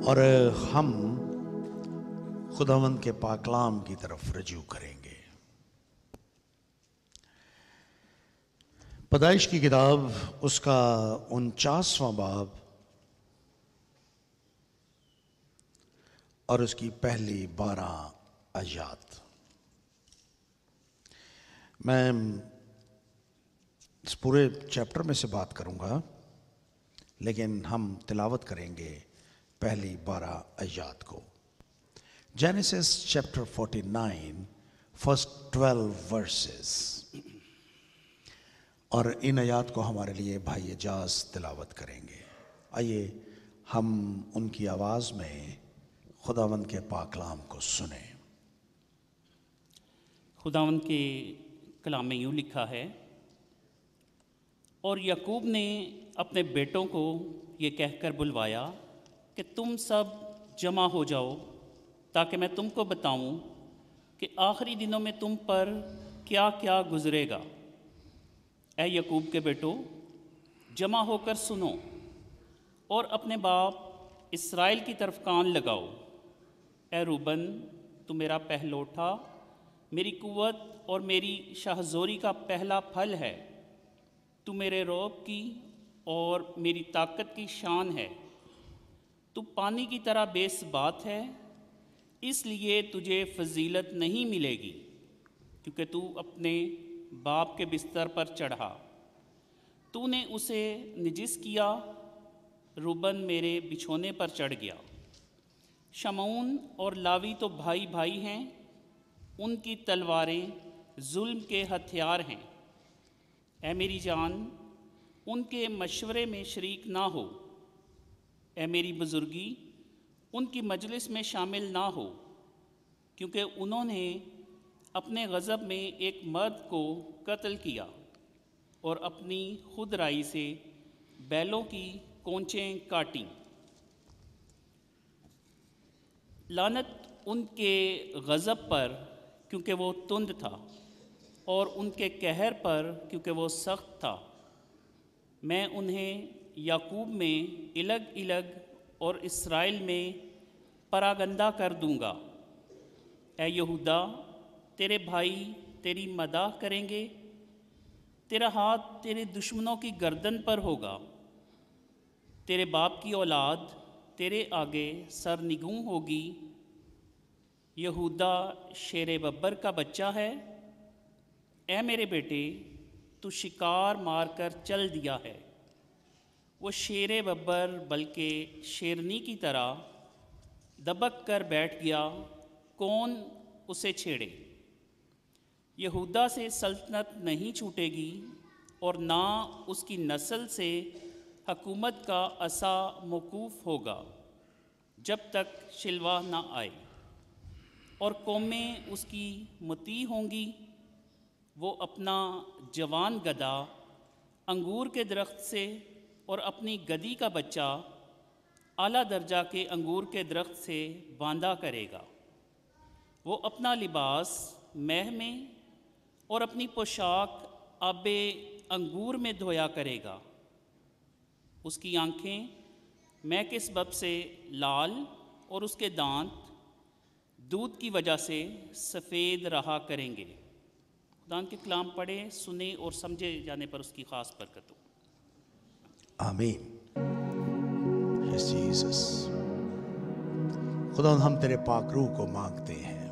और हम खुदावंद के पाकलाम की तरफ रजू करेंगे। पैदाइश की किताब उसका 49वां बाब और उसकी पहली 12 आयत। मैं इस पूरे चैप्टर में से बात करूंगा, लेकिन हम तिलावत करेंगे पहली 12 आयत को। Genesis chapter 49 first 12 versus. और इन आयत को हमारे लिए भाई एजाज तिलावत करेंगे। आइए हम उनकी आवाज़ में खुदावंद के पाकलाम को सुने। खुदावंद के कलाम में यूँ लिखा है, और याकूब ने अपने बेटों को ये कहकर बुलवाया कि तुम सब जमा हो जाओ, ताकि मैं तुमको बताऊं कि आखिरी दिनों में तुम पर क्या क्या गुजरेगा। ऐ याकूब के बेटो, जमा होकर सुनो और अपने बाप इसराइल की तरफ कान लगाओ। ऐ रूबन, तू मेरा पहलौठा, मेरी कुव्वत और मेरी शाहजोरी का पहला फल है। तू मेरे रौब की और मेरी ताकत की शान है। तू पानी की तरह बेसबात है, इसलिए तुझे फजीलत नहीं मिलेगी, क्योंकि तू अपने बाप के बिस्तर पर चढ़ा। तूने उसे निजिस किया, रूबन मेरे बिछोने पर चढ़ गया। शमऊन और लावी तो भाई भाई हैं, उनकी तलवारें जुल्म के हथियार हैं। ऐ मेरी जान, उनके मशवरे में शरीक ना हो। ऐ मेरी बुजुर्गी, उनकी मजलिस में शामिल ना हो, क्योंकि उन्होंने अपने गज़ब में एक मर्द को कत्ल किया और अपनी खुद राई से बैलों की कोंचें काटीं। लानत उनके गज़ब पर, क्योंकि वो तुंद था, और उनके कहर पर, क्योंकि वो सख्त था। मैं उन्हें याकूब में इलग इलग और इसराइल में परागंदा कर दूंगा। ऐ यहूदा, तेरे भाई तेरी मदाह करेंगे, तेरा हाथ तेरे दुश्मनों की गर्दन पर होगा। तेरे बाप की औलाद तेरे आगे सरनिगूं होगी। यहूदा शेर बब्बर का बच्चा है। ऐ मेरे बेटे, तू शिकार मारकर चल दिया है। वो शेर बब्बर बल्कि शेरनी की तरह दबक कर बैठ गया, कौन उसे छेड़े। यहूदा से सल्तनत नहीं छूटेगी और ना उसकी नस्ल से हकूमत का असा मौकूफ़ होगा, जब तक शिलवा ना आए। और कौमें उसकी मुती होंगी। वो अपना जवान गधा अंगूर के दरख्त से और अपनी गधी का बच्चा आला दर्जा के अंगूर के दरख्त से बांधा करेगा। वो अपना लिबास मैह में और अपनी पोशाक आबे अंगूर में धोया करेगा। उसकी आँखें मैं के सबब से लाल और उसके दांत दूध की वजह से सफ़ेद रहा करेंगे। खुदान के कलाम पढ़े, सुने और समझे जाने पर उसकी ख़ास बरकत हो। आमीन। Yes Jesus. खुदा, हम तेरे पाक रूह को मांगते हैं,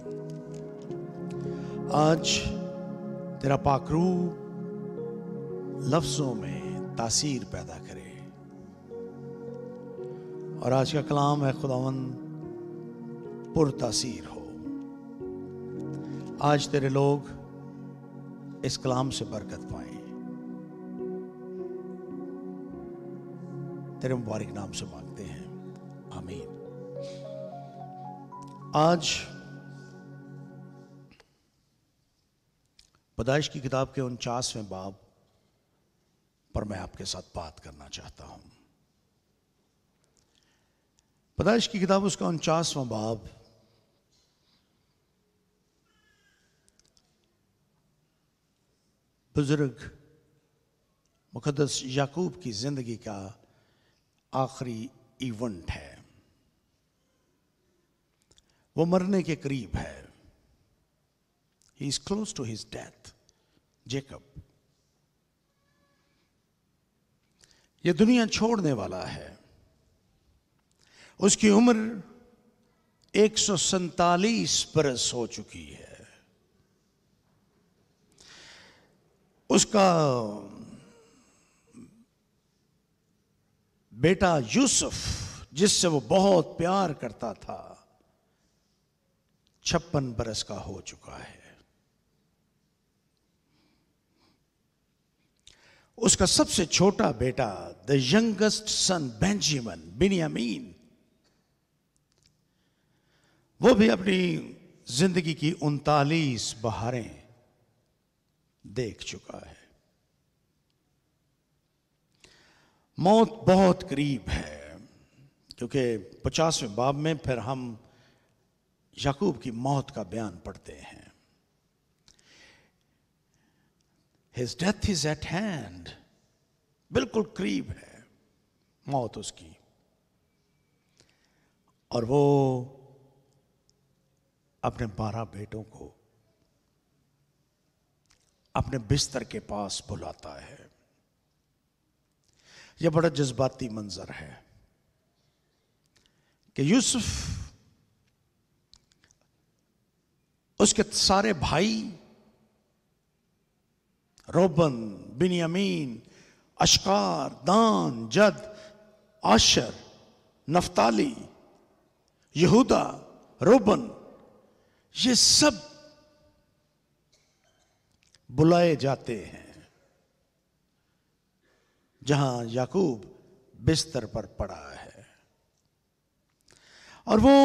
आज तेरा पाक रूह लफ्ज़ों में तासीर पैदा करे। और आज का कलाम है खुदावंद पुरतासीर हो। आज तेरे लोग इस कलाम से बरकत पाएं। तेरे मुबारक नाम से मांगते हैं, आमीन। आज पैदाइश की किताब के 49वें बाब पर मैं आपके साथ बात करना चाहता हूं। पैदाइश की किताब उसका 49वां बाब बुजुर्ग मुकद्दस याकूब की जिंदगी का आखिरी इवेंट है। वो मरने के करीब है। He is close to his death. Jacob ये दुनिया छोड़ने वाला है। उसकी उम्र 147 बरस हो चुकी है। उसका बेटा यूसुफ, जिससे वो बहुत प्यार करता था, 56 बरस का हो चुका है। उसका सबसे छोटा बेटा, द यंगेस्ट सन बिन्यामीन, वो भी अपनी जिंदगी की 39 बहारें देख चुका है। मौत बहुत करीब है, क्योंकि 50वें बाब में फिर हम याकूब की मौत का बयान पढ़ते हैं। His death is at hand, बिल्कुल करीब है मौत उसकी। और वो अपने 12 बेटों को अपने बिस्तर के पास बुलाता है। यह बड़ा जज्बाती मंजर है कि यूसुफ, उसके सारे भाई रोबन, बिन्यामीन, अश्कार, दान, जद, आशर, नफ्ताली, यहूदा, रोबन, ये सब बुलाए जाते हैं जहां याकूब बिस्तर पर पड़ा है। और वो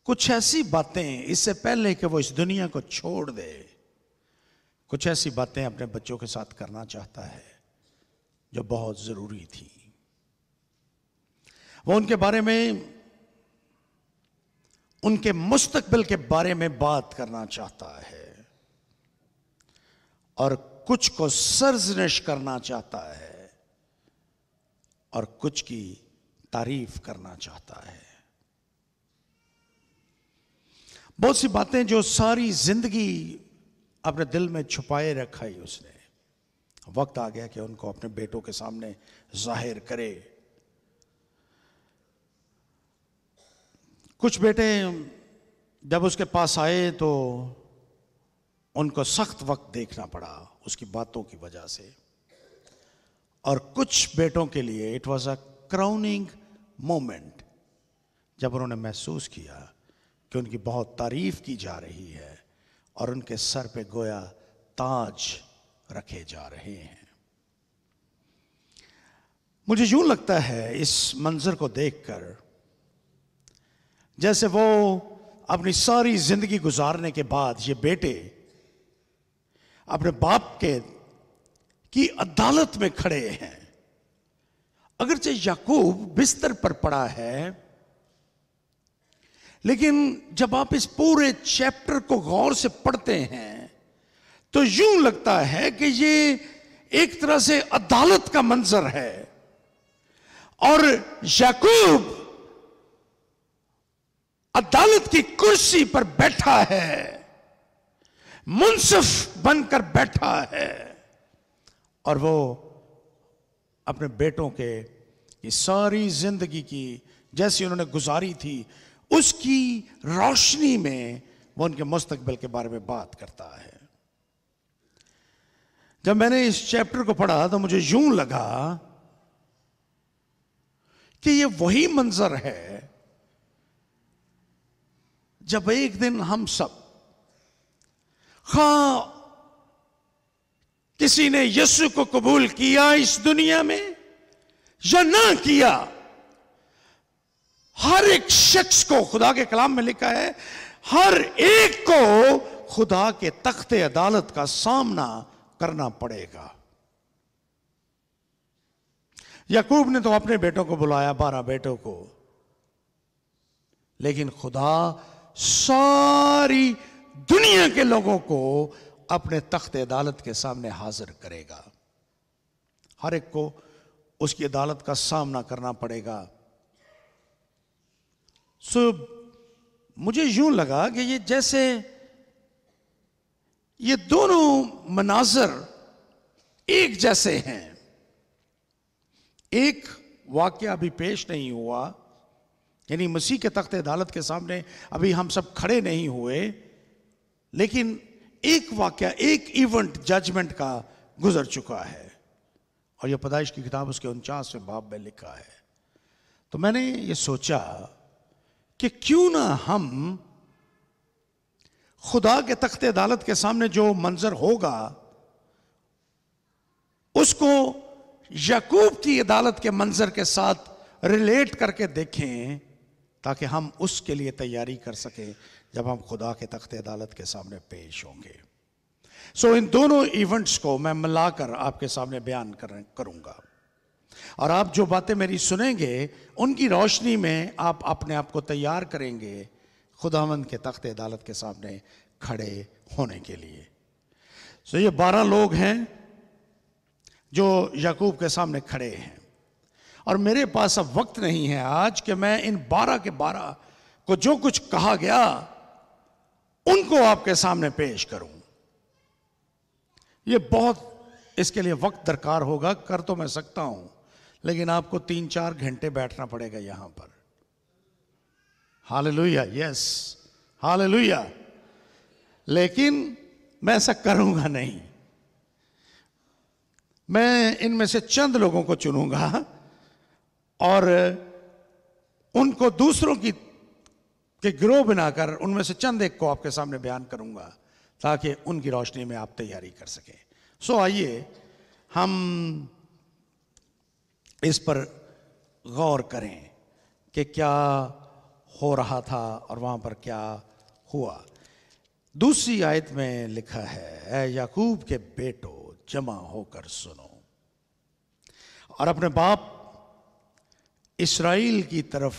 कुछ ऐसी बातें, इससे पहले कि वो इस दुनिया को छोड़ दे, कुछ ऐसी बातें अपने बच्चों के साथ करना चाहता है जो बहुत जरूरी थी। वो उनके बारे में, उनके मुस्तकबिल के बारे में बात करना चाहता है और कुछ को सरजनिश करना चाहता है और कुछ की तारीफ करना चाहता है। बहुत सी बातें जो सारी जिंदगी अपने दिल में छुपाए रखाई उसने, वक्त आ गया कि उनको अपने बेटों के सामने जाहिर करे। कुछ बेटे जब उसके पास आए तो उनको सख्त वक्त देखना पड़ा उसकी बातों की वजह से, और कुछ बेटों के लिए it was a crowning moment, जब उन्होंने महसूस किया कि उनकी बहुत तारीफ की जा रही है और उनके सर पे गोया ताज रखे जा रहे हैं। मुझे यूं लगता है इस मंजर को देखकर, जैसे वो अपनी सारी जिंदगी गुजारने के बाद ये बेटे अपने बाप की अदालत में खड़े हैं। अगरचे याकूब बिस्तर पर पड़ा है, लेकिन जब आप इस पूरे चैप्टर को गौर से पढ़ते हैं तो यूं लगता है कि ये एक तरह से अदालत का मंजर है और याकूब अदालत की कुर्सी पर बैठा है, मुंसिफ बनकर बैठा है, और वो अपने बेटों के ये सारी जिंदगी की जैसी उन्होंने गुजारी थी उसकी रोशनी में वो उनके मुस्तकबिल के बारे में बात करता है। जब मैंने इस चैप्टर को पढ़ा तो मुझे यूं लगा कि ये वही मंजर है जब एक दिन हम सब, किसी ने यीशु को कबूल किया इस दुनिया में या ना किया, हर एक शख्स को, खुदा के कलाम में लिखा है, हर एक को खुदा के तख्ते अदालत का सामना करना पड़ेगा। याकूब ने तो अपने बेटों को बुलाया, 12 बेटों को, लेकिन खुदा सारी दुनिया के लोगों को अपने तख्ते अदालत के सामने हाजिर करेगा। हर एक को उसकी अदालत का सामना करना पड़ेगा। सो मुझे यूं लगा कि ये जैसे ये दोनों मनाजर एक जैसे हैं। एक वाक्य अभी पेश नहीं हुआ, यानी मसीह के तख्ते अदालत के सामने अभी हम सब खड़े नहीं हुए, लेकिन एक वाक्य, एक इवेंट जजमेंट का गुजर चुका है, और यह पैदाइश की किताब उसके 49वें बाब में लिखा है। तो मैंने ये सोचा कि क्यों ना हम खुदा के तख्ते अदालत के सामने जो मंजर होगा उसको याकूब की अदालत के मंजर के साथ रिलेट करके देखें, ताकि हम उसके लिए तैयारी कर सकें जब हम खुदा के तख्ते अदालत के सामने पेश होंगे। सो इन दोनों इवेंट्स को मैं मिलाकर आपके सामने बयान करूंगा, और आप जो बातें मेरी सुनेंगे उनकी रोशनी में आप अपने आप को तैयार करेंगे खुदावंद के तख्ते अदालत के सामने खड़े होने के लिए। सो ये 12 लोग हैं जो याकूब के सामने खड़े हैं, और मेरे पास अब वक्त नहीं है आज कि मैं इन 12 के 12 को जो कुछ कहा गया उनको आपके सामने पेश करूं। ये बहुत, इसके लिए वक्त दरकार होगा। कर तो मैं सकता हूं, लेकिन आपको 3-4 घंटे बैठना पड़ेगा यहां पर। Hallelujah, yes hallelujah. लेकिन मैं ऐसा करूंगा नहीं। मैं इनमें से चंद लोगों को चुनूंगा और उनको दूसरों की के गिरोह बनाकर उनमें से चंद एक को आपके सामने बयान करूंगा, ताकि उनकी रोशनी में आप तैयारी कर सकें। सो आइए हम इस पर गौर करें कि क्या हो रहा था और वहां पर क्या हुआ। दूसरी आयत में लिखा है, ऐ याकूब के बेटो जमा होकर सुनो और अपने बाप इस्राएल की तरफ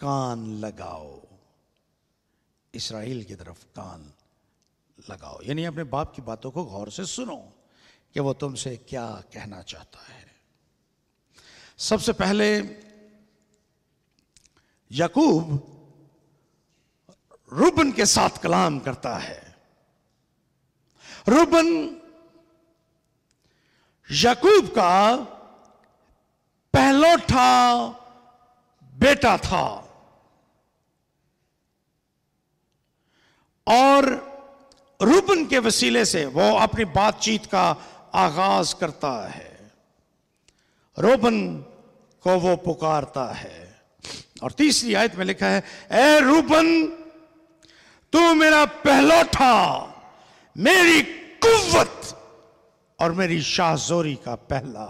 कान लगाओ। इस्राएल की तरफ कान लगाओ, यानी अपने बाप की बातों को गौर से सुनो कि वो तुमसे क्या कहना चाहता है। सबसे पहले याकूब रूबन के साथ कलाम करता है। रूबन याकूब का पहलौठा बेटा था और रूबन के वसीले से वो अपनी बातचीत का आगाज करता है। रूबन को वो पुकारता है, और तीसरी आयत में लिखा है, ए रूबन तू मेरा पहलौठा, मेरी कुव्वत और मेरी शाहजोरी का पहला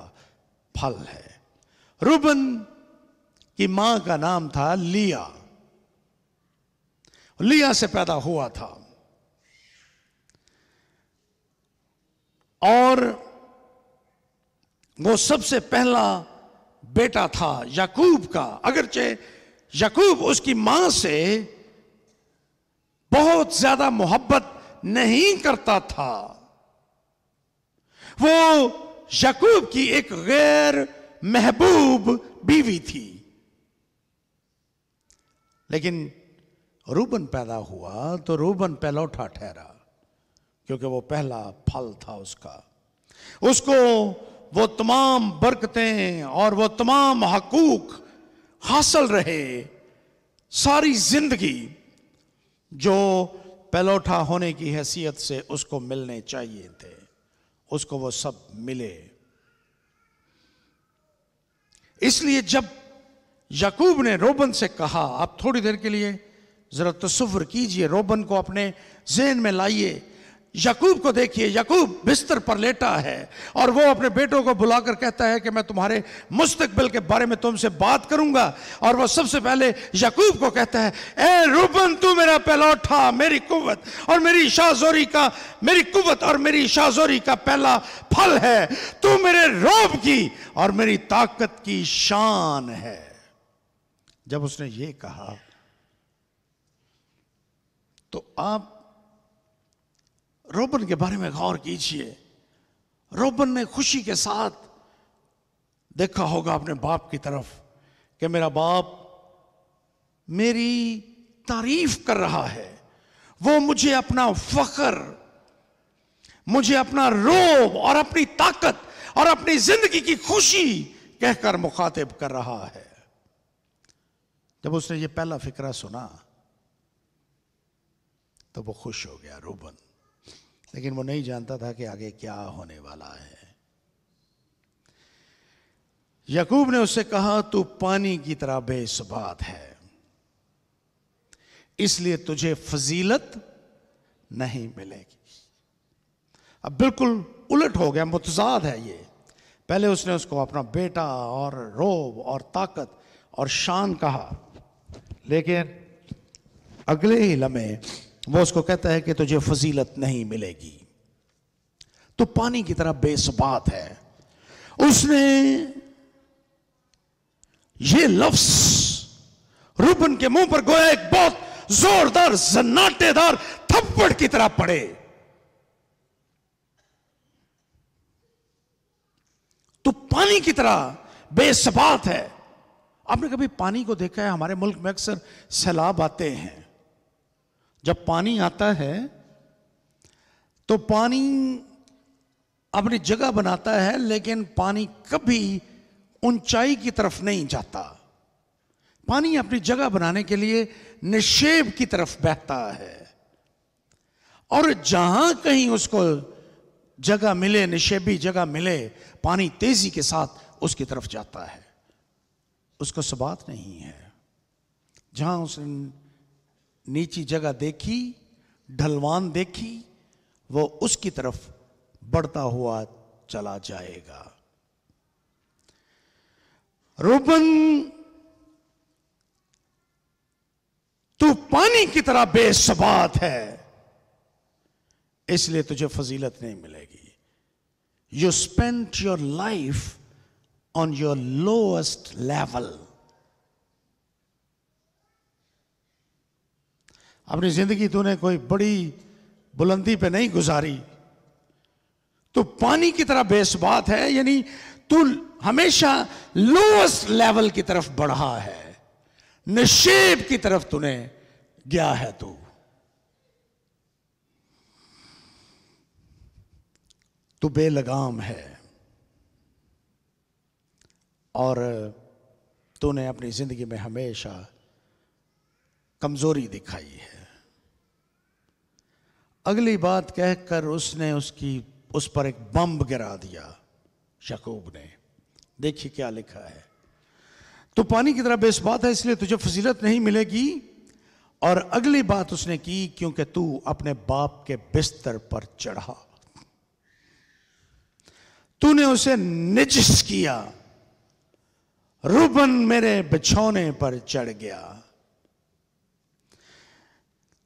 फल है। रूबन की मां का नाम था लिया, लिया से पैदा हुआ था, और वो सबसे पहला बेटा था याकूब का। अगरचे याकूब उसकी मां से बहुत ज्यादा मोहब्बत नहीं करता था, वो याकूब की एक गैर महबूब बीवी थी। लेकिन रूबन पैदा हुआ तो रूबन पहलौठा ठहरा, क्योंकि वो पहला फल था उसका। उसको वो तमाम बरकतें और वो तमाम हकूक हासिल रहे सारी जिंदगी जो पहलौठा होने की हैसियत से उसको मिलने चाहिए थे, उसको वो सब मिले। इसलिए जब याकूब ने रोबन से कहा, आप थोड़ी देर के लिए जरा तसव्वुर कीजिए, रोबन को अपने ज़हन में लाइए, याकूब को देखिए। याकूब बिस्तर पर लेटा है और वो अपने बेटों को बुलाकर कहता है कि मैं तुम्हारे मुस्तकबिल के बारे में तुमसे बात करूंगा। और वो सबसे पहले याकूब को कहता है, ए रूबन तू मेरा पहलौठा, मेरी कुव्वत और मेरी शाहजोरी का, मेरी कुव्वत और मेरी शाहजोरी का पहला फल है। तू मेरे रोब की और मेरी ताकत की शान है। जब उसने ये कहा तो आप रोबन के बारे में गौर कीजिए। रोबन ने खुशी के साथ देखा होगा अपने बाप की तरफ कि मेरा बाप मेरी तारीफ कर रहा है, वो मुझे अपना फख्र, मुझे अपना रोब और अपनी ताकत और अपनी जिंदगी की खुशी कहकर मुखातिब कर रहा है। जब उसने ये पहला फिक्रा सुना तो वो खुश हो गया रूबन, लेकिन वो नहीं जानता था कि आगे क्या होने वाला है। याकूब ने उससे कहा, तू पानी की तरह बेसुबात है, इसलिए तुझे फजीलत नहीं मिलेगी। अब बिल्कुल उलट हो गया, मुतजाद है ये। पहले उसने उसको अपना बेटा और रोब और ताकत और शान कहा, लेकिन अगले ही लम्हे वो उसको कहता है कि तुझे फजीलत नहीं मिलेगी, तो पानी की तरह बेसुबात है। उसने ये लफ्ज रूबन के मुंह पर गोया एक बहुत जोरदार जन्नाटेदार थप्पड़ की तरह पड़े। तो पानी की तरह बेसुबात है। आपने कभी पानी को देखा है? हमारे मुल्क में अक्सर सैलाब आते हैं। जब पानी आता है तो पानी अपनी जगह बनाता है, लेकिन पानी कभी ऊंचाई की तरफ नहीं जाता। पानी अपनी जगह बनाने के लिए निशेब की तरफ बहता है, और जहां कहीं उसको जगह मिले, निशेबी जगह मिले, पानी तेजी के साथ उसकी तरफ जाता है। उसको सबात नहीं है। जहां उसने नीची जगह देखी, ढलवान देखी, वो उसकी तरफ बढ़ता हुआ चला जाएगा। रूबन, तू पानी की तरह बेसुबात है, इसलिए तुझे फजीलत नहीं मिलेगी। You spend your life on your lowest level. अपनी जिंदगी तूने कोई बड़ी बुलंदी पे नहीं गुजारी। तू पानी की तरह बेसुबात है, यानी तू हमेशा लोएस्ट लेवल की तरफ बढ़ा है, निशेब की तरफ तूने गया है। तू बेलगाम है, और तूने अपनी जिंदगी में हमेशा कमजोरी दिखाई है। अगली बात कहकर उसने उस पर एक बम गिरा दिया याकूब ने। देखिए क्या लिखा है, तो पानी की तरह बेसुबात है, इसलिए तुझे फजीलत नहीं मिलेगी। और अगली बात उसने की, क्योंकि तू अपने बाप के बिस्तर पर चढ़ा, तूने उसे निजिस किया। रूबन मेरे बिछौने पर चढ़ गया।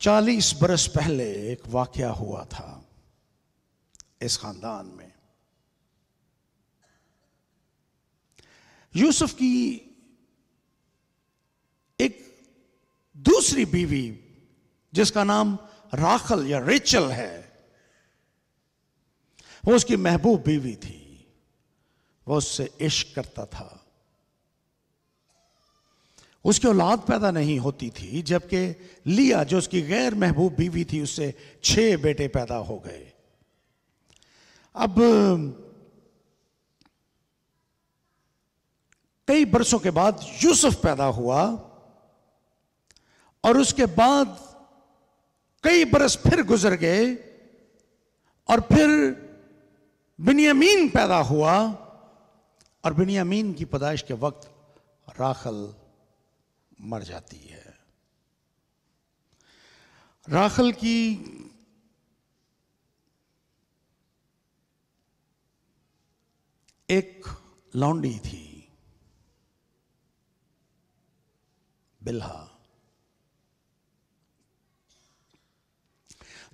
40 बरस पहले एक वाकया हुआ था इस खानदान में। यूसुफ की एक दूसरी बीवी, जिसका नाम राखल या रेचल है, वो उसकी महबूब बीवी थी। वो उससे इश्क करता था। उसकी औलाद पैदा नहीं होती थी, जबकि लिया जो उसकी गैर महबूब बीवी थी, उससे 6 बेटे पैदा हो गए। अब कई बरसों के बाद यूसुफ पैदा हुआ, और उसके बाद कई बरस फिर गुजर गए, और फिर बिन्यामीन पैदा हुआ। और बिन्यामीन की पैदाइश के वक्त राखल मर जाती है। राखल की एक लौंडी थी, बिल्हा।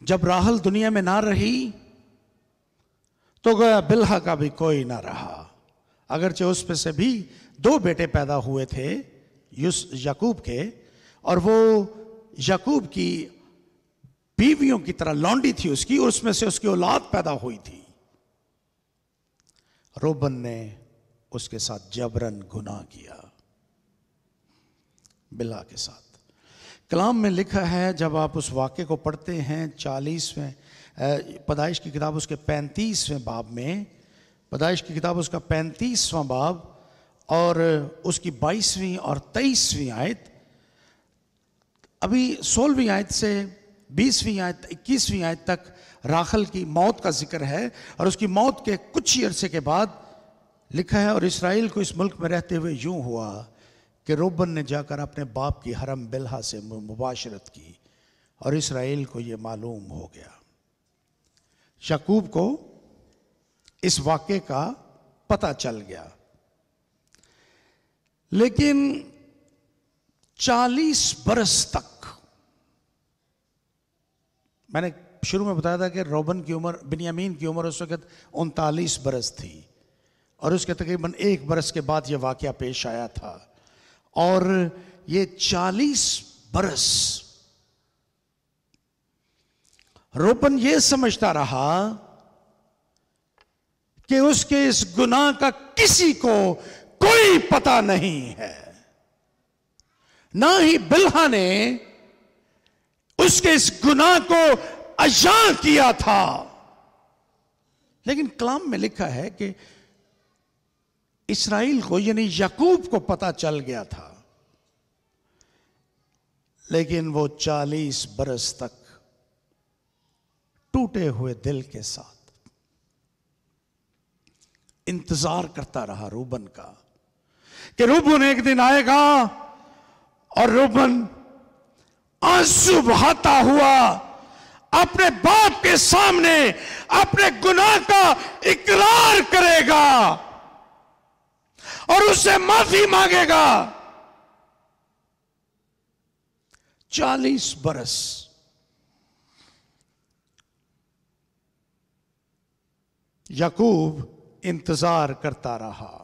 जब राहल दुनिया में ना रही तो गया बिल्हा का भी कोई ना रहा। अगरचे उस पे से भी 2 बेटे पैदा हुए थे याकूब के, और वो याकूब की बीवियों की तरह लौंडी थी उसकी, और उसमें से उसकी औलाद पैदा हुई थी। रूबन ने उसके साथ जबरन गुनाह किया, बिल्हा के साथ। कलाम में लिखा है, जब आप उस वाक्य को पढ़ते हैं 40वें पैदाइश की किताब उसके 35वें बाब में, पैदाइश की किताब उसका 35वां बाब और उसकी 22वीं और 23वीं आयत, अभी 16वीं आयत से 20वीं आयत 21वीं आयत तक राखल की मौत का जिक्र है। और उसकी मौत के कुछ ही अरसे के बाद लिखा है, और इसराइल को इस मुल्क में रहते हुए यूं हुआ कि रोबन ने जाकर अपने बाप की हरम बिल्हा से मुबाशरत की और इसराइल को यह मालूम हो गया। याकूब को इस वाक़े का पता चल गया, लेकिन 40 बरस तक, मैंने शुरू में बताया था कि रोबन की उम्र, बिन्यामीन की उम्र उस वक्त 39 बरस थी और उसके तकरीबन 1 बरस के बाद यह वाक़या पेश आया था। और ये 40 बरस रोबन ये समझता रहा कि उसके इस गुनाह का किसी को कोई पता नहीं है, ना ही बिल्हा ने उसके इस गुनाह को अयां किया था। लेकिन कलाम में लिखा है कि इसराइल को यानी याकूब को पता चल गया था, लेकिन वो 40 बरस तक टूटे हुए दिल के साथ इंतजार करता रहा रूबन का कि रूबन एक दिन आएगा और रूबन आंसू बहाता हुआ अपने बाप के सामने अपने गुनाह का इकरार करेगा और उससे माफी मांगेगा। 40 बरस याकूब इंतजार करता रहा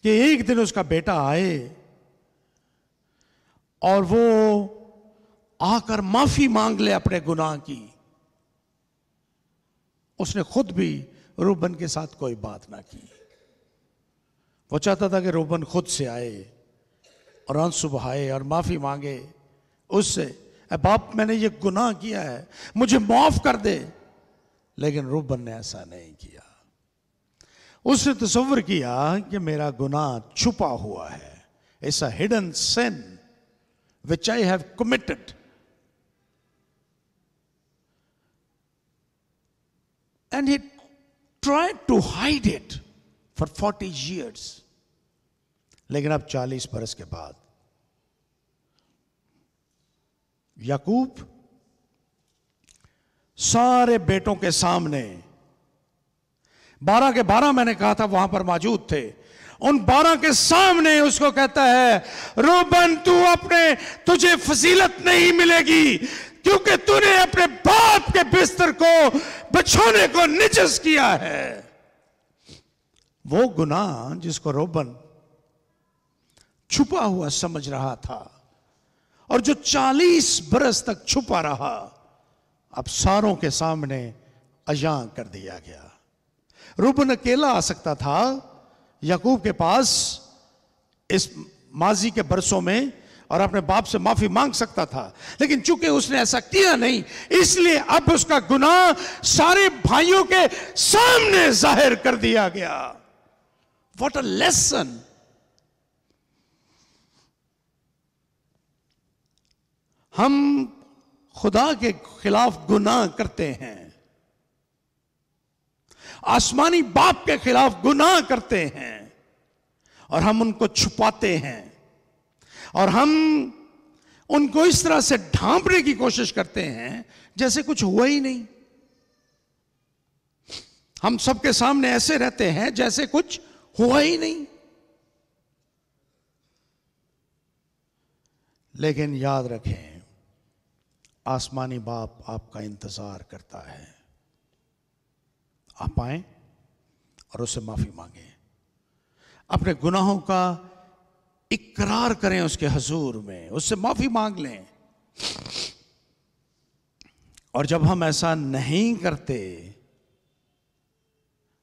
कि एक दिन उसका बेटा आए और वो आकर माफी मांग ले अपने गुनाह की। उसने खुद भी रूबन के साथ कोई बात ना की। वो चाहता था कि रूबन खुद से आए और आंसू बहाए और माफी मांगे उससे, बाप मैंने ये गुनाह किया है, मुझे माफ कर दे। लेकिन रूबन ने ऐसा नहीं किया। उसने तसव्वुर किया कि मेरा गुनाह छुपा हुआ है, it's a hidden sin which I have committed. And he tried to hide it for 40 years. लेकिन अब 40 बरस के बाद याकूब सारे बेटों के सामने, 12 के 12 मैंने कहा था वहां पर मौजूद थे, उन 12 के सामने उसको कहता है, रूबन तुझे फजीलत नहीं मिलेगी क्योंकि तूने अपने बाप के बिस्तर को बिछोने को निजस किया है। वो गुनाह जिसको रूबन छुपा हुआ समझ रहा था और जो 40 बरस तक छुपा रहा, अब सारों के सामने अयां कर दिया गया। रूबन अकेला आ सकता था याकूब के पास इस माजी के बरसों में और अपने बाप से माफी मांग सकता था, लेकिन चूंकि उसने ऐसा किया नहीं, इसलिए अब उसका गुनाह सारे भाइयों के सामने जाहिर कर दिया गया। What a lesson. हम खुदा के खिलाफ गुनाह करते हैं, आसमानी बाप के खिलाफ गुनाह करते हैं और हम उनको छुपाते हैं और हम उनको इस तरह से ढांपने की कोशिश करते हैं जैसे कुछ हुआ ही नहीं। हम सबके सामने ऐसे रहते हैं जैसे कुछ हुआ ही नहीं। लेकिन याद रखें, आसमानी बाप आपका इंतजार करता है। आप आए और उससे माफी मांगे, अपने गुनाहों का इकरार करें उसके हुजूर में, उससे माफी मांग लें। और जब हम ऐसा नहीं करते,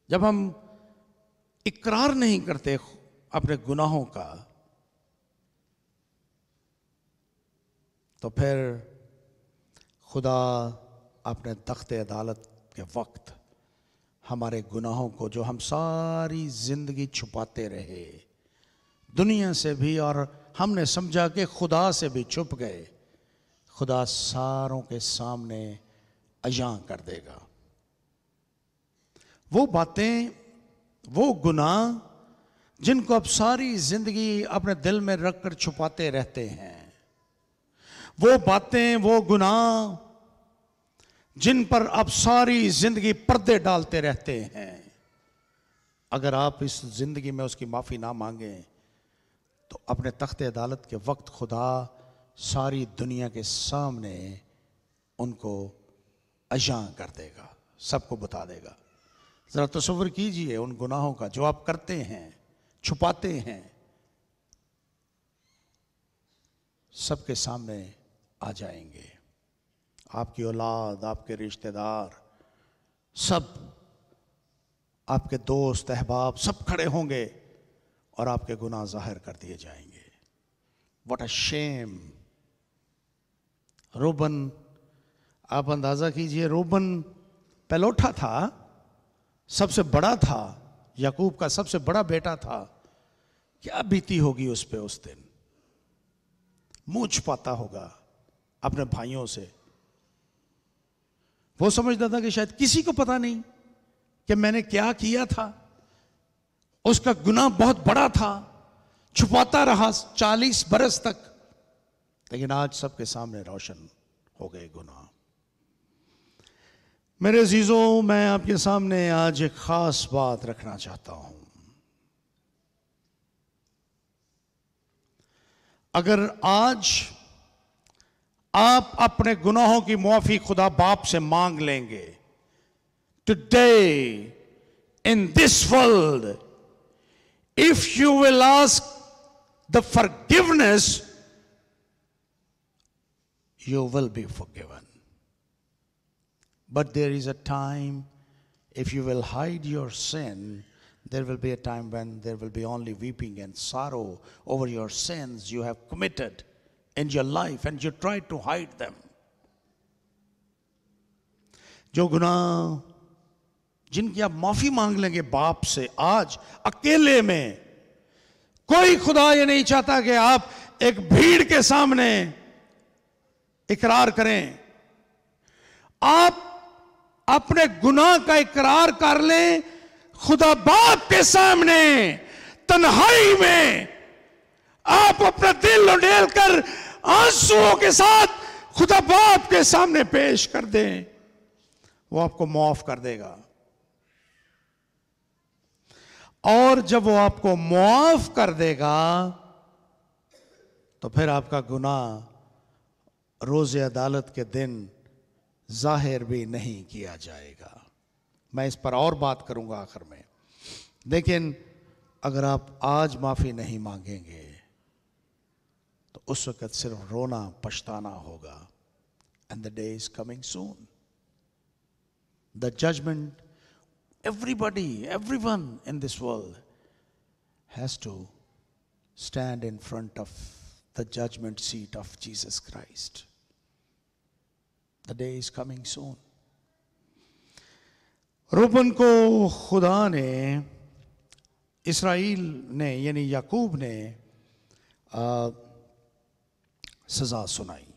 जब हम इकरार नहीं करते अपने गुनाहों का, तो फिर खुदा अपने तख्ते अदालत के वक्त हमारे गुनाहों को, जो हम सारी जिंदगी छुपाते रहे दुनिया से भी, और हमने समझा कि खुदा से भी छुप गए, खुदा सारों के सामने अयां कर देगा। वो बातें, वो गुनाह जिनको अब सारी जिंदगी अपने दिल में रखकर छुपाते रहते हैं, वो बातें, वो गुनाह जिन पर आप सारी जिंदगी पर्दे डालते रहते हैं, अगर आप इस जिंदगी में उसकी माफी ना मांगें तो अपने तख्ते अदालत के वक्त खुदा सारी दुनिया के सामने उनको अयां कर देगा, सबको बता देगा। जरा तसव्वुर कीजिए उन गुनाहों का जो आप करते हैं, छुपाते हैं, सबके सामने आ जाएंगे। आपकी औलाद, आपके रिश्तेदार, सब, आपके दोस्त अहबाब सब खड़े होंगे और आपके गुनाह जाहिर कर दिए जाएंगे। What a shame. रोबन, आप अंदाजा कीजिए, रोबन पहलौठा था, सबसे बड़ा था, याकूब का सबसे बड़ा बेटा था, क्या बीती होगी उस पे उस दिन। मुंह छुपाता होगा अपने भाइयों से। वो समझता था कि शायद किसी को पता नहीं कि मैंने क्या किया था। उसका गुनाह बहुत बड़ा था, छुपाता रहा 40 बरस तक, लेकिन आज सबके सामने रोशन हो गए गुनाह। मेरे अजीजों, मैं आपके सामने आज एक खास बात रखना चाहता हूं। अगर आज आप अपने गुनाहों की मुआफी खुदा बाप से मांग लेंगे, today in this world, if you will ask the forgiveness, you will be forgiven. But there is a time, if you will hide your sin, there will be a time when there will be only weeping and sorrow over your sins you have committed in your life and you try to hide them. जो गुनाह, जिनकी आप माफी मांग लेंगे बाप से आज अकेले में, कोई खुदा ये नहीं चाहता कि आप एक भीड़ के सामने इकरार करें। आप अपने गुनाह का इकरार कर लें खुदा बाप के सामने, तन्हाई में आप अपना दिल उंडेल कर आंसुओं के साथ खुदा बाप के सामने पेश कर दें, वो आपको माफ कर देगा। और जब वो आपको माफ कर देगा तो फिर आपका गुनाह रोज़े अदालत के दिन जाहिर भी नहीं किया जाएगा। मैं इस पर और बात करूंगा आखिर में, लेकिन अगर आप आज माफी नहीं मांगेंगे तो उस वक्त सिर्फ रोना पछताना होगा। And the day is coming soon, the judgement, everybody, everyone in this world has to stand in front of the judgment seat of Jesus Christ. The day is coming soon. Reuben को खुदा ने, Israel ने यानी याकूब ने सजा सुनाई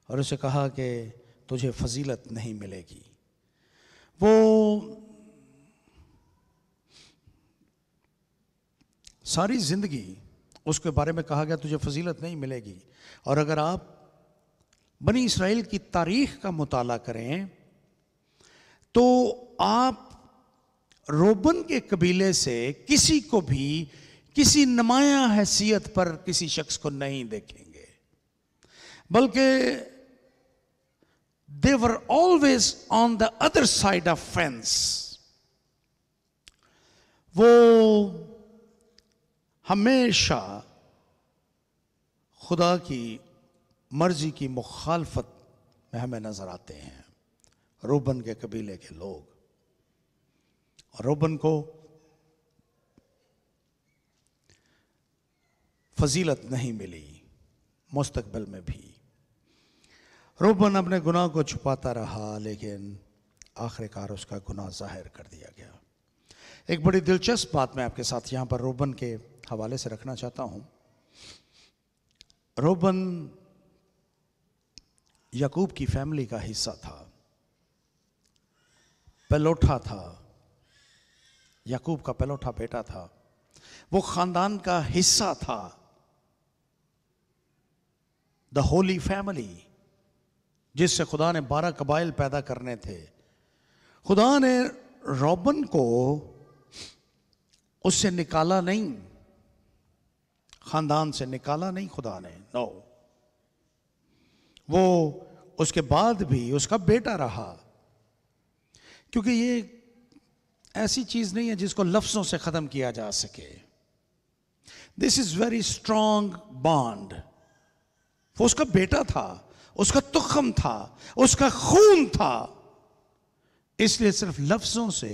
और उसे कहा कि तुझे फजीलत नहीं मिलेगी। वो सारी जिंदगी उसके बारे में कहा गया तुझे फजीलत नहीं मिलेगी। और अगर आप बनी इसराइल की तारीख का मुताला करें तो आप रोबन के कबीले से किसी को भी किसी नुमाया हैसियत पर किसी शख्स को नहीं देखेंगे, बल्कि they were always on the other side of fence. वो हमेशा खुदा की मर्जी की मुखालफत में हमें नजर आते हैं, रूबन के कबीले के लोग। और रूबन को फजीलत नहीं मिली, मुस्तकबिल में भी। रूबन अपने गुनाह को छुपाता रहा, लेकिन आखिरकार उसका गुनाह जाहिर कर दिया गया। एक बड़ी दिलचस्प बात मैं आपके साथ यहाँ पर रूबन के हवाले से रखना चाहता हूँ। रूबन याकूब की फैमिली का हिस्सा था, पहलौठा था, याकूब का पहलौठा बेटा था, वो खानदान का हिस्सा था, द होली फैमिली, जिससे खुदा ने 12 कबाइल पैदा करने थे। खुदा ने रूबन को उससे निकाला नहीं, खानदान से निकाला नहीं खुदा ने, नो। वो उसके बाद भी उसका बेटा रहा, क्योंकि ये ऐसी चीज नहीं है जिसको लफ्जों से खत्म किया जा सके। This is very strong bond. वो उसका बेटा था, उसका तुखम था, उसका खून था, इसलिए सिर्फ लफ्जों से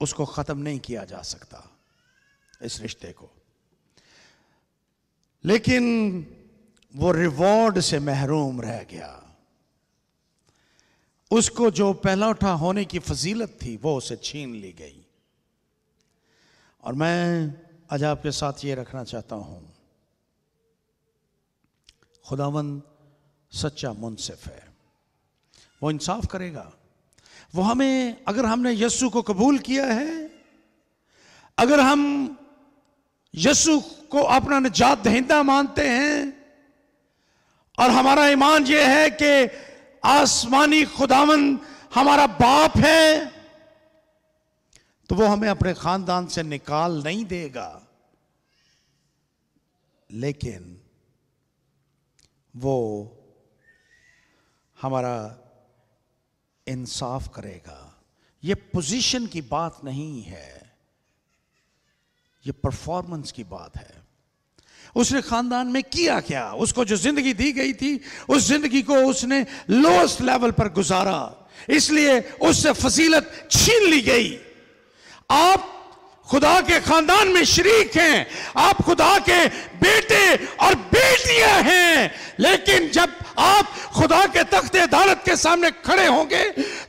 उसको खत्म नहीं किया जा सकता, इस रिश्ते को। लेकिन वो रिवॉर्ड से महरूम रह गया। उसको जो पहलौठा होने की फजीलत थी वो उसे छीन ली गई। और मैं आज आपके साथ ये रखना चाहता हूं, खुदावंद सच्चा मुंसिफ है, वो इंसाफ करेगा। वो हमें, अगर हमने यीशु को कबूल किया है, अगर हम यीशु को अपना निजात दहिंदा मानते हैं और हमारा ईमान यह है कि आसमानी खुदावंद हमारा बाप है, तो वो हमें अपने खानदान से निकाल नहीं देगा, लेकिन वो हमारा इंसाफ करेगा। ये पोजीशन की बात नहीं है, ये परफॉर्मेंस की बात है। उसने खानदान में किया क्या? उसको जो जिंदगी दी गई थी, उस जिंदगी को उसने लोएस्ट लेवल पर गुजारा, इसलिए उससे फजीलत छीन ली गई। आप खुदा के खानदान में शरीक हैं, आप खुदा के बेटे और बेटियां हैं, लेकिन जब आप खुदा के तख्ते अदालत के सामने खड़े होंगे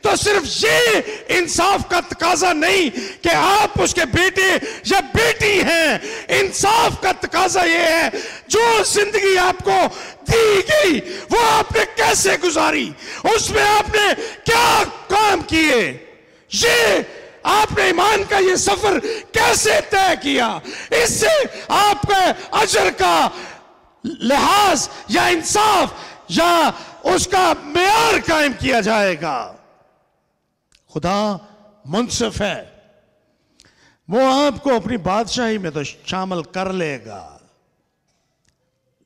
तो सिर्फ ये इंसाफ का तकाजा नहीं कि आप उसके बेटे या बेटी हैं, इंसाफ का तकाजा ये है जो जिंदगी आपको दी गई वो आपने कैसे गुजारी, उसमें आपने क्या काम किए, ये आपने ईमान का ये सफर कैसे तय किया, इससे आपके अजर का लिहाज या इंसाफ या उसका मेयार कायम किया जाएगा। खुदा मुंसिफ है, वो आपको अपनी बादशाही में तो शामिल कर लेगा,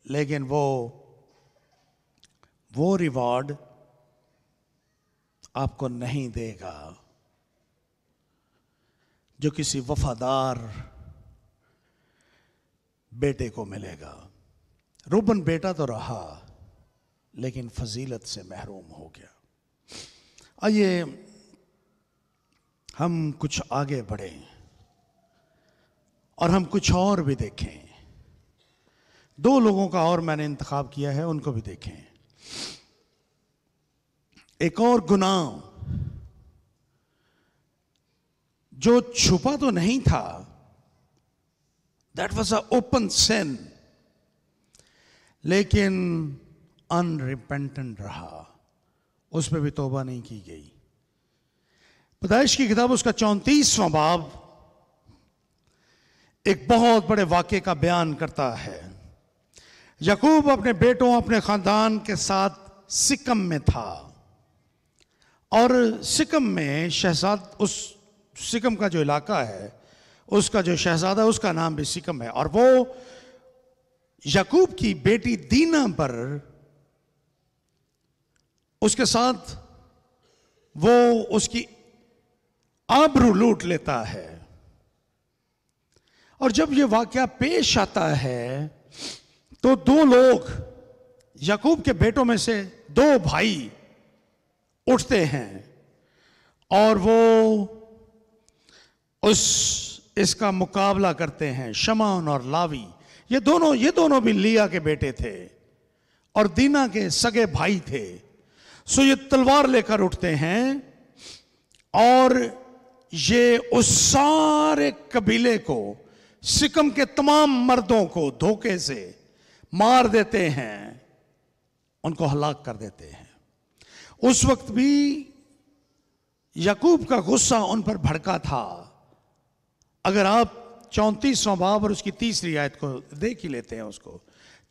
लेकिन वो रिवॉर्ड आपको नहीं देगा जो किसी वफादार बेटे को मिलेगा। रूबन बेटा तो रहा, लेकिन फजीलत से महरूम हो गया। आइए हम कुछ आगे बढ़ें और हम कुछ और भी देखें। 2 लोगों का और मैंने इंतखाब किया है, उनको भी देखें। एक और गुनाह जो छुपा तो नहीं था, दैट वॉज अ ओपन सिन, लेकिन अनरिपेंटेंट रहा, उसमें भी तौबा नहीं की गई। पैदाइश की किताब उसका 34वां बाब एक बहुत बड़े वाक़े का बयान करता है। याकूब अपने बेटों, अपने खानदान के साथ सिकम में था, और सिकम में उस सिकम का जो इलाका है, उसका जो शहजादा, उसका नाम भी सिकम है, और वो याकूब की बेटी दीना पर उसके साथ वो उसकी आबरू लूट लेता है। और जब ये वाकया पेश आता है तो 2 लोग, याकूब के बेटों में से 2 भाई उठते हैं और वो इसका मुकाबला करते हैं। शमौन और लावी, ये दोनों भी लिया के बेटे थे और दीना के सगे भाई थे। सो ये तलवार लेकर उठते हैं और ये उस सारे कबीले को, सिकम के तमाम मर्दों को धोखे से मार देते हैं, उनको हलाक कर देते हैं। उस वक्त भी याकूब का गुस्सा उन पर भड़का था। अगर आप 34वां बाब और उसकी 3री आयत को देख ही लेते हैं, उसको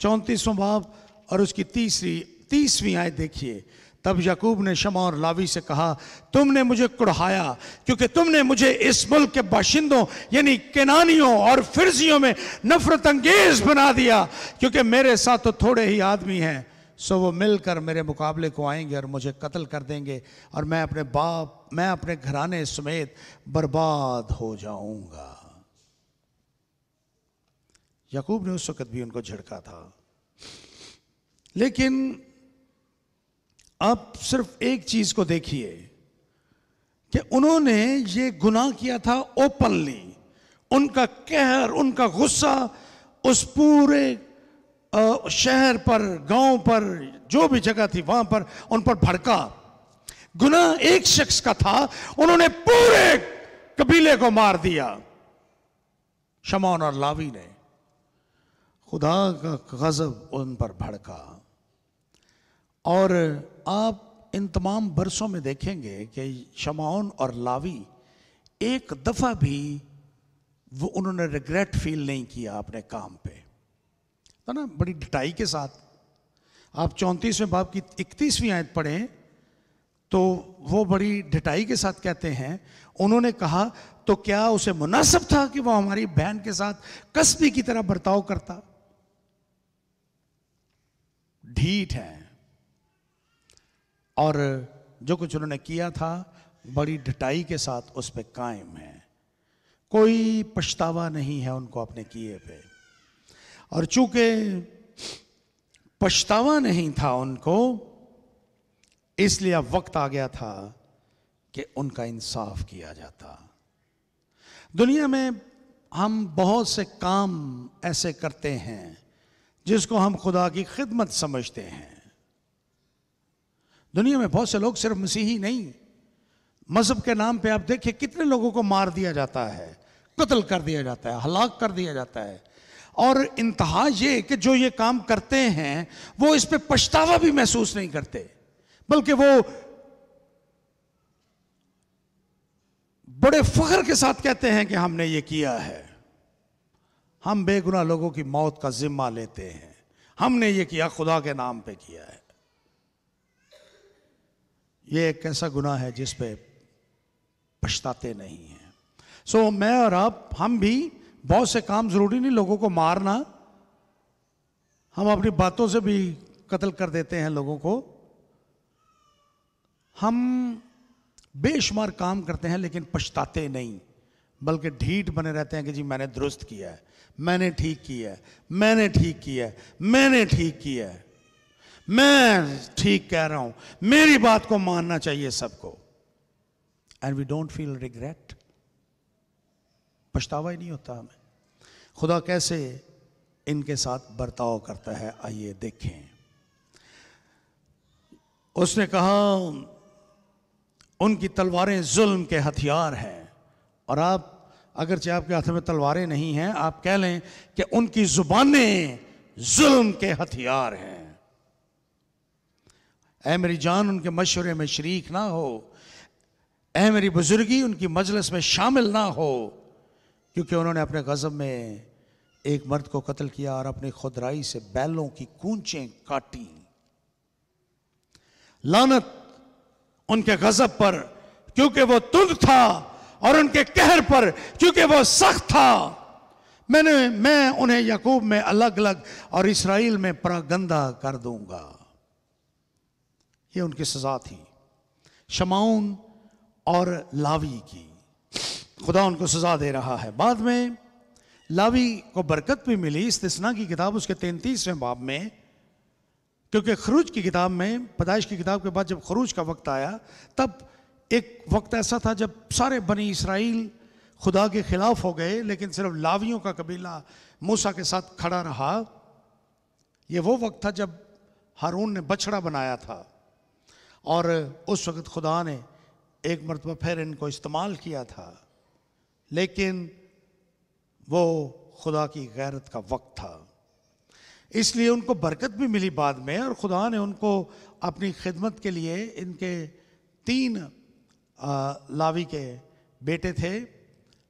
34वां बाब और उसकी 30वीं आयत देखिए। तब याकूब ने शमा और लावी से कहा, तुमने मुझे कुढ़ाया क्योंकि तुमने मुझे इस मुल्क के बाशिंदों यानी केनानियों और फिरजियों में नफरत अंगेज बना दिया, क्योंकि मेरे साथ तो थोड़े ही आदमी हैं। सो वो मिलकर मेरे मुकाबले को आएंगे और मुझे कत्ल कर देंगे और मैं अपने घराने समेत बर्बाद हो जाऊंगा। याकूब ने उस वक्त भी उनको झिड़का था, लेकिन आप सिर्फ एक चीज को देखिए कि उन्होंने ये गुनाह किया था ओपनली। उनका कहर, उनका गुस्सा उस पूरे शहर पर, गांव पर, जो भी जगह थी वहां पर उन पर भड़का। गुनाह एक शख्स का था, उन्होंने पूरे कबीले को मार दिया। शमौन और लावी ने, खुदा का गजब उन पर भड़का। और आप इन तमाम बरसों में देखेंगे कि शमौन और लावी एक दफा भी उन्होंने रिग्रेट फील नहीं किया अपने काम पे, तो ना बड़ी ढिठाई के साथ। आप 34वें बाब की 31वीं आयत पढ़ें तो वो बड़ी ढिठाई के साथ कहते हैं, उन्होंने कहा तो क्या उसे मुनासिब था कि वो हमारी बहन के साथ कसबी की तरह बर्ताव करता। ढीठ है और जो कुछ उन्होंने किया था बड़ी ढिठाई के साथ उस पे कायम है। कोई पछतावा नहीं है उनको अपने किए पे। और चूंकि पछतावा नहीं था उनको, इसलिए अब वक्त आ गया था कि उनका इंसाफ किया जाता। दुनिया में हम बहुत से काम ऐसे करते हैं जिसको हम खुदा की खिदमत समझते हैं। दुनिया में बहुत से लोग, सिर्फ मसीही नहीं, मजहब के नाम पे आप देखिए कितने लोगों को मार दिया जाता है, कत्ल कर दिया जाता है, हलाक कर दिया जाता है। और इंतहा ये कि जो ये काम करते हैं वो इस पे पछतावा भी महसूस नहीं करते, बल्कि वो बड़े फख्र के साथ कहते हैं कि हमने ये किया है, हम बेगुनाह लोगों की मौत का जिम्मा लेते हैं, हमने ये किया, खुदा के नाम पे किया है। ये एक ऐसा गुनाह है जिस पे पछताते नहीं हैं। सो मैं और आप, हम भी बहुत से काम, जरूरी नहीं लोगों को मारना, हम अपनी बातों से भी कत्ल कर देते हैं लोगों को। हम बेशुमार काम करते हैं लेकिन पछताते नहीं, बल्कि ढीठ बने रहते हैं कि जी मैंने दुरुस्त किया है, मैंने ठीक किया है, मैंने ठीक किया है, मैंने ठीक किया है, मैं ठीक कह रहा हूं, मेरी बात को मानना चाहिए सबको। And we don't feel regret, पछतावा ही नहीं होता हमें। खुदा कैसे इनके साथ बर्ताव करता है, आइए देखें। उसने कहा उनकी तलवारें जुल्म के हथियार हैं। और आप, अगरचे आपके हाथ में तलवारें नहीं हैं, आप कह लें कि उनकी जुबानें जुल्म के हथियार हैं। ऐ मेरी जान उनके मशवरे में शरीक ना हो, ऐ मेरी बुजुर्गी उनकी मजलिस में शामिल ना हो, क्योंकि उन्होंने अपने गज़ब में एक मर्द को कत्ल किया और अपनी खुदराई से बैलों की कूंचें काटी। लानत उनके गज़ब पर क्योंकि वो तुंद था, और उनके कहर पर क्योंकि वो सख्त था। मैं उन्हें याकूब में अलग अलग और इसराइल में परागंदा कर दूंगा। ये उनकी सजा थी, शमौन और लावी की। खुदा उनको सजा दे रहा है। बाद में लावी को बरकत भी मिली। इस्तिस्ना की किताब उसके 33वें बाब में, क्योंकि खरूज की किताब में, पैदाइश की किताब के बाद जब खरूज का वक्त आया, तब एक वक्त ऐसा था जब सारे बनी इसराइल खुदा के खिलाफ हो गए, लेकिन सिर्फ लावियों का कबीला मूसा के साथ खड़ा रहा। ये वो वक्त था जब हारून ने बछड़ा बनाया था, और उस वक्त खुदा ने एक मरतबा फिर इनको इस्तेमाल किया था, लेकिन वो खुदा की गैरत का वक्त था, इसलिए उनको बरकत भी मिली बाद में। और खुदा ने उनको अपनी खिदमत के लिए, इनके 3 लावी के बेटे थे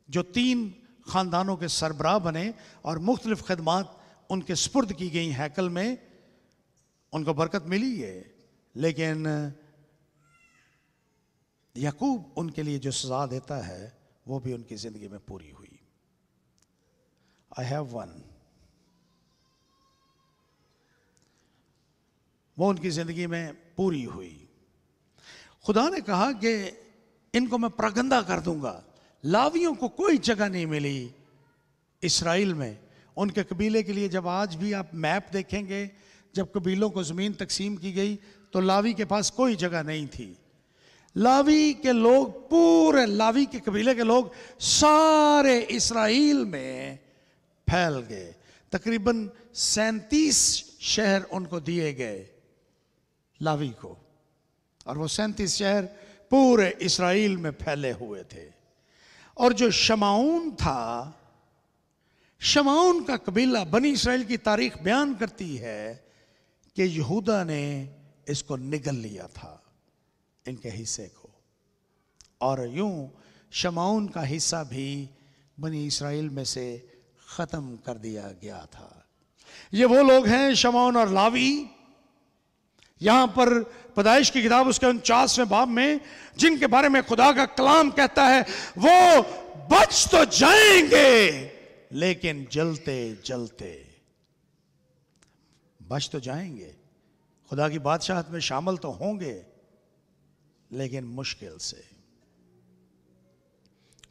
जो 3 ख़ानदानों के सरबराह बने, और मुख्तलिफ खिदमात उनके स्पुर्द की गई हैकल में, उनको बरकत मिली है। लेकिन याकूब उनके लिए जो सज़ा देता है वो भी उनकी ज़िंदगी में पूरी हुई। आई हैव वन, वो उनकी ज़िंदगी में पूरी हुई। खुदा ने कहा कि इनको मैं प्रगंदा कर दूंगा। लावियों को कोई जगह नहीं मिली इस्राएल में, उनके कबीले के लिए। जब आज भी आप मैप देखेंगे, जब कबीलों को ज़मीन तकसीम की गई तो लावी के पास कोई जगह नहीं थी। लावी के लोग, पूरे लावी के कबीले के लोग सारे इस्राएल में फैल गए। तकरीबन 37 शहर उनको दिए गए लावी को, और वो 37 शहर पूरे इस्राएल में फैले हुए थे। और जो शमाउन था, शमाउन का कबीला, बनी इस्राएल की तारीख बयान करती है कि यहूदा ने इसको निगल लिया था, इनके हिस्से को, और यूं शमाउन का हिस्सा भी बनी इस्राएल में से ख़त्म कर दिया गया था। ये वो लोग हैं शमाउन और लावी। यहां पर पैदाइश की किताब उसके 49वें बाब में जिनके बारे में खुदा का कलाम कहता है वो बच तो जाएंगे लेकिन जलते जलते, बच तो जाएंगे, खुदा की बादशाहत में शामिल तो होंगे, लेकिन मुश्किल से,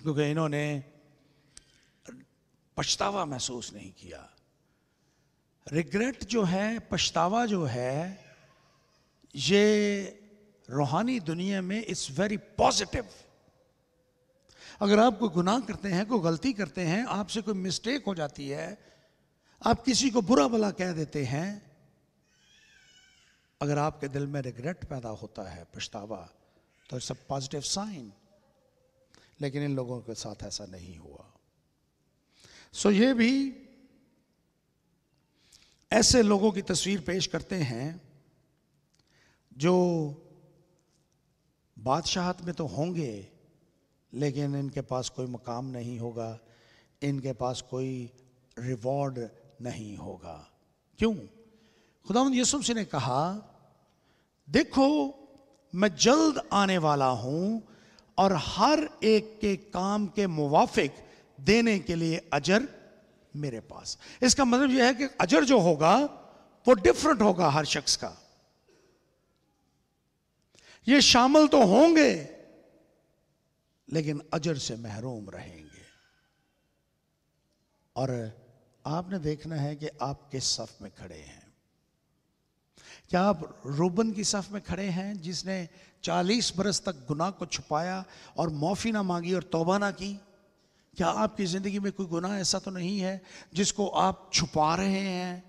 क्योंकि इन्होंने पछतावा महसूस नहीं किया। रिग्रेट जो है, पछतावा जो है, ये रूहानी दुनिया में इट्स वेरी पॉजिटिव। अगर आप कोई गुनाह करते हैं, कोई गलती करते हैं, आपसे कोई मिस्टेक हो जाती है, आप किसी को बुरा भला कह देते हैं, अगर आपके दिल में रिग्रेट पैदा होता है, पछतावा, तो इट्स अ पॉजिटिव साइन। लेकिन इन लोगों के साथ ऐसा नहीं हुआ। सो ये भी ऐसे लोगों की तस्वीर पेश करते हैं जो बादशाहत में तो होंगे, लेकिन इनके पास कोई मकाम नहीं होगा, इनके पास कोई रिवॉर्ड नहीं होगा। क्यों? खुदावंद यीशु मसीह ने कहा, देखो मैं जल्द आने वाला हूं और हर एक के काम के मुवाफिक देने के लिए अजर मेरे पास। इसका मतलब यह है कि अजर जो होगा वो डिफरेंट होगा हर शख्स का। ये शामिल तो होंगे लेकिन अजर से महरूम रहेंगे। और आपने देखना है कि आप किस सफ में खड़े हैं। क्या आप रूबन की सफ में खड़े हैं जिसने 40 बरस तक गुनाह को छुपाया और माफी ना मांगी और तौबा ना की? क्या आपकी जिंदगी में कोई गुनाह ऐसा तो नहीं है जिसको आप छुपा रहे हैं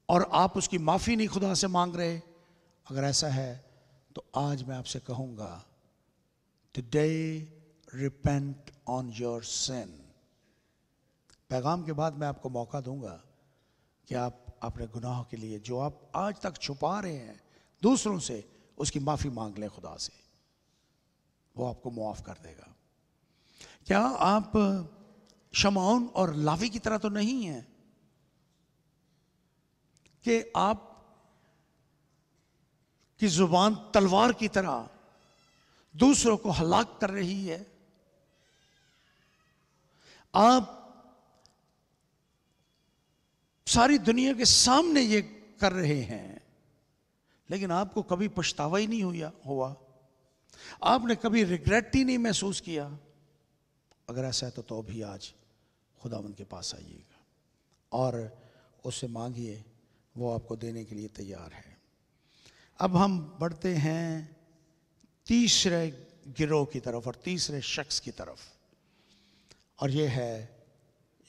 और आप उसकी माफी नहीं खुदा से मांग रहे? अगर ऐसा है तो आज मैं आपसे कहूंगा, today repent on your sin. पैगाम के बाद मैं आपको मौका दूंगा कि आप अपने गुनाहों के लिए जो आप आज तक छुपा रहे हैं दूसरों से, उसकी माफी मांग लें खुदा से, वो आपको मुआफ कर देगा। क्या आप शमौन और लावी की तरह तो नहीं हैं कि आप की जुबान तलवार की तरह दूसरों को हलाक कर रही है? आप सारी दुनिया के सामने ये कर रहे हैं, लेकिन आपको कभी पछतावा ही नहीं हुआ, आपने कभी रिग्रेट ही नहीं महसूस किया। अगर ऐसा है तो भी आज खुदावंद के पास आइएगा और उससे मांगिए, वो आपको देने के लिए तैयार है। अब हम बढ़ते हैं तीसरे गिरोह की तरफ और तीसरे शख्स की तरफ। और ये है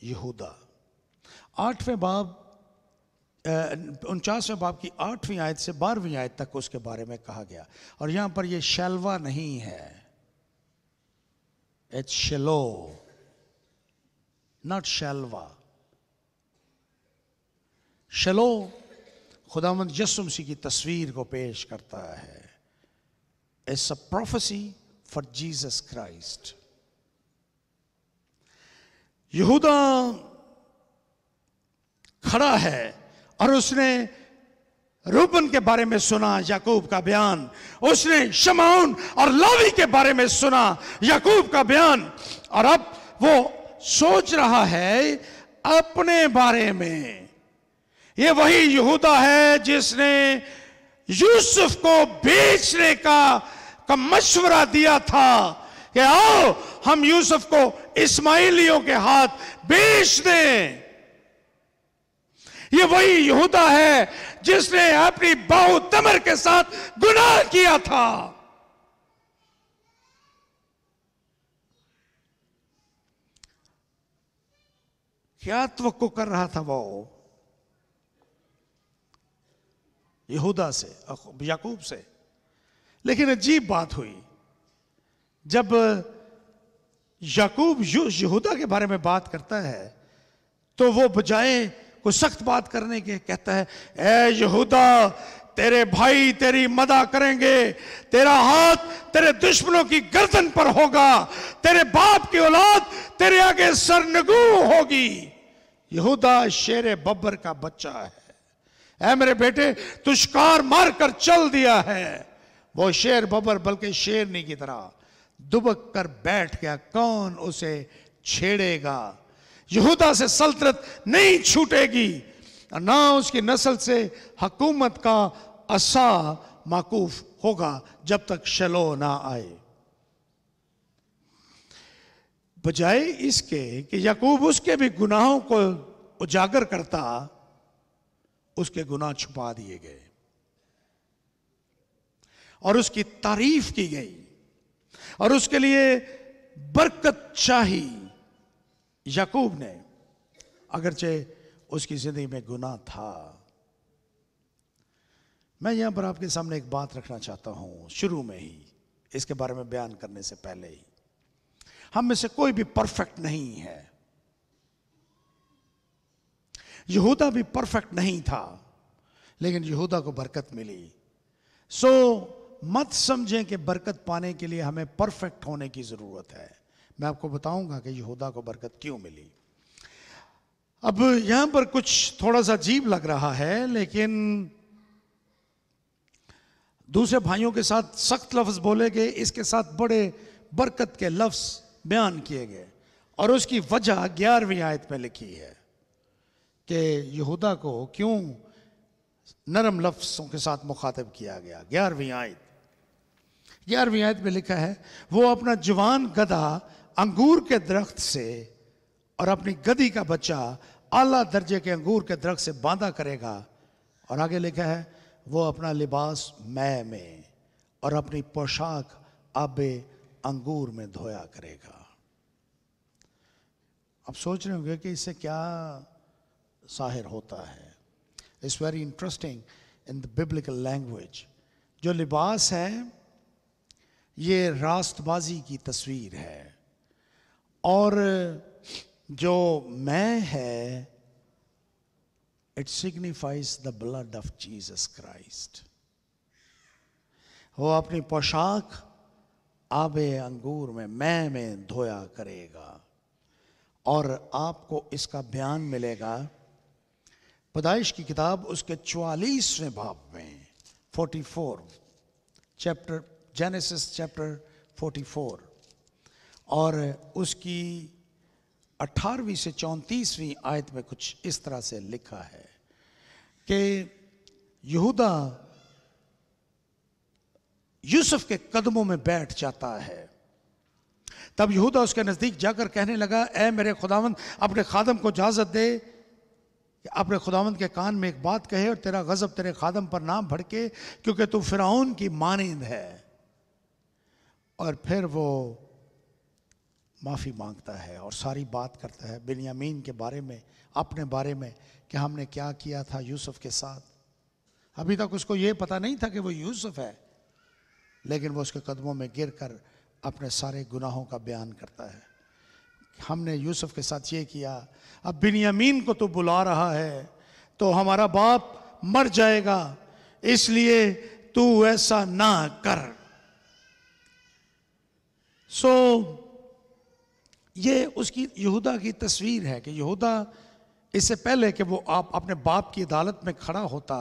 यहूदा। 8वें बाब 49वें बाब की 8वीं आयत से 12वीं आयत तक उसके बारे में कहा गया। और यहां पर ये शैलवा नहीं है, इट्स शेलो, नॉट शैलवा। शेलो खुदावंद यीशु मसीह की तस्वीर को पेश करता है। It's a prophecy for Jesus Christ. यहूदा खड़ा है और उसने रूबन के बारे में सुना याकूब का बयान, उसने शमौन और लावी के बारे में सुना याकूब का बयान, और अब वो सोच रहा है अपने बारे में। ये वही यहूदा है जिसने यूसुफ को बेचने का मशवरा दिया था कि आओ हम यूसुफ को इस्माइलियों के हाथ बेच दें। ये वही यहूदा है जिसने अपनी बहू तमर के साथ गुनाह किया था। क्या तवक्को कर रहा था वो यहूदा से, याकूब से? लेकिन अजीब बात हुई, जब याकूब यहूदा के बारे में बात करता है तो वो बजाय कोई सख्त बात करने के कहता है, ए यहूदा, तेरे भाई तेरी मदा करेंगे, तेरा हाथ तेरे दुश्मनों की गर्दन पर होगा, तेरे बाप की औलाद तेरे आगे सरनगू होगी। यहूदा शेर बब्बर का बच्चा है। ऐ मेरे बेटे, तू शिकार मार कर चल दिया है। वो शेर बब्बर बल्कि शेरनी की तरह दुबक कर बैठ गया, कौन उसे छेड़ेगा? यहूदा से सल्तनत नहीं छूटेगी, ना उसकी नस्ल से हुकूमत का असा माकूफ होगा जब तक शलो ना आए। बजाय इसके कि याकूब उसके भी गुनाहों को उजागर करता, उसके गुनाह छुपा दिए गए और उसकी तारीफ की गई और उसके लिए बरकत चाही। याकूब ने, अगरचे उसकी जिंदगी में गुनाह था। मैं यहां पर आपके सामने एक बात रखना चाहता हूं शुरू में ही, इसके बारे में बयान करने से पहले ही। हम में से कोई भी परफेक्ट नहीं है। यहूदा भी परफेक्ट नहीं था, लेकिन यहूदा को बरकत मिली। सो मत समझें कि बरकत पाने के लिए हमें परफेक्ट होने की जरूरत है। मैं आपको बताऊंगा कि यहूदा को बरकत क्यों मिली। अब यहां पर कुछ थोड़ा सा अजीब लग रहा है, लेकिन दूसरे भाइयों के साथ सख्त लफ्ज बोले गए, इसके साथ बड़े बरकत के लफ्ज बयान किए गए, और उसकी वजह 11वीं आयत में लिखी है कि यहूदा को क्यों नरम लफ्जों के साथ मुखातिब किया गया। 11वीं आयत में लिखा है, वो अपना जवान गधा अंगूर के दरख्त से और अपनी गधी का बच्चा आला दर्जे के अंगूर के दरख्त से बांधा करेगा। और आगे लिखा है, वो अपना लिबास मै में और अपनी पोशाक आबे अंगूर में धोया करेगा। अब सोच रहे होंगे कि इससे क्या जाहिर होता है। It's very interesting in the biblical language. जो लिबास है ये रास्तबाजी की तस्वीर है, और जो मैं है it signifies the blood of Jesus Christ. वो अपनी पोशाक आबे अंगूर में मैं में धोया करेगा। और आपको इसका बयान मिलेगा पैदाइश की किताब उसके 44वें बाब में, 44 चैप्टर, जेनेसिस चैप्टर 44, और उसकी 18वीं से 34वीं आयत में कुछ इस तरह से लिखा है कि यहूदा यूसुफ के कदमों में बैठ जाता है। तब यहूदा उसके नजदीक जाकर कहने लगा, ऐ मेरे खुदावंद, अपने खादम को इजाजत दे कि अपने खुदावंद के कान में एक बात कहे और तेरा गजब तेरे खादम पर ना भड़के, क्योंकि तू फिरौन की मानिंद है। और फिर वो माफ़ी मांगता है और सारी बात करता है बिन्यामीन के बारे में, अपने बारे में कि हमने क्या किया था यूसुफ के साथ। अभी तक उसको ये पता नहीं था कि वो यूसुफ है, लेकिन वो उसके कदमों में गिरकर अपने सारे गुनाहों का बयान करता है। हमने यूसुफ के साथ ये किया, अब बिन्यामीन को तो बुला रहा है तो हमारा बाप मर जाएगा, इसलिए तू ऐसा ना कर। ये उसकी यहूदा की तस्वीर है कि यहूदा इससे पहले कि वो आप अपने बाप की अदालत में खड़ा होता,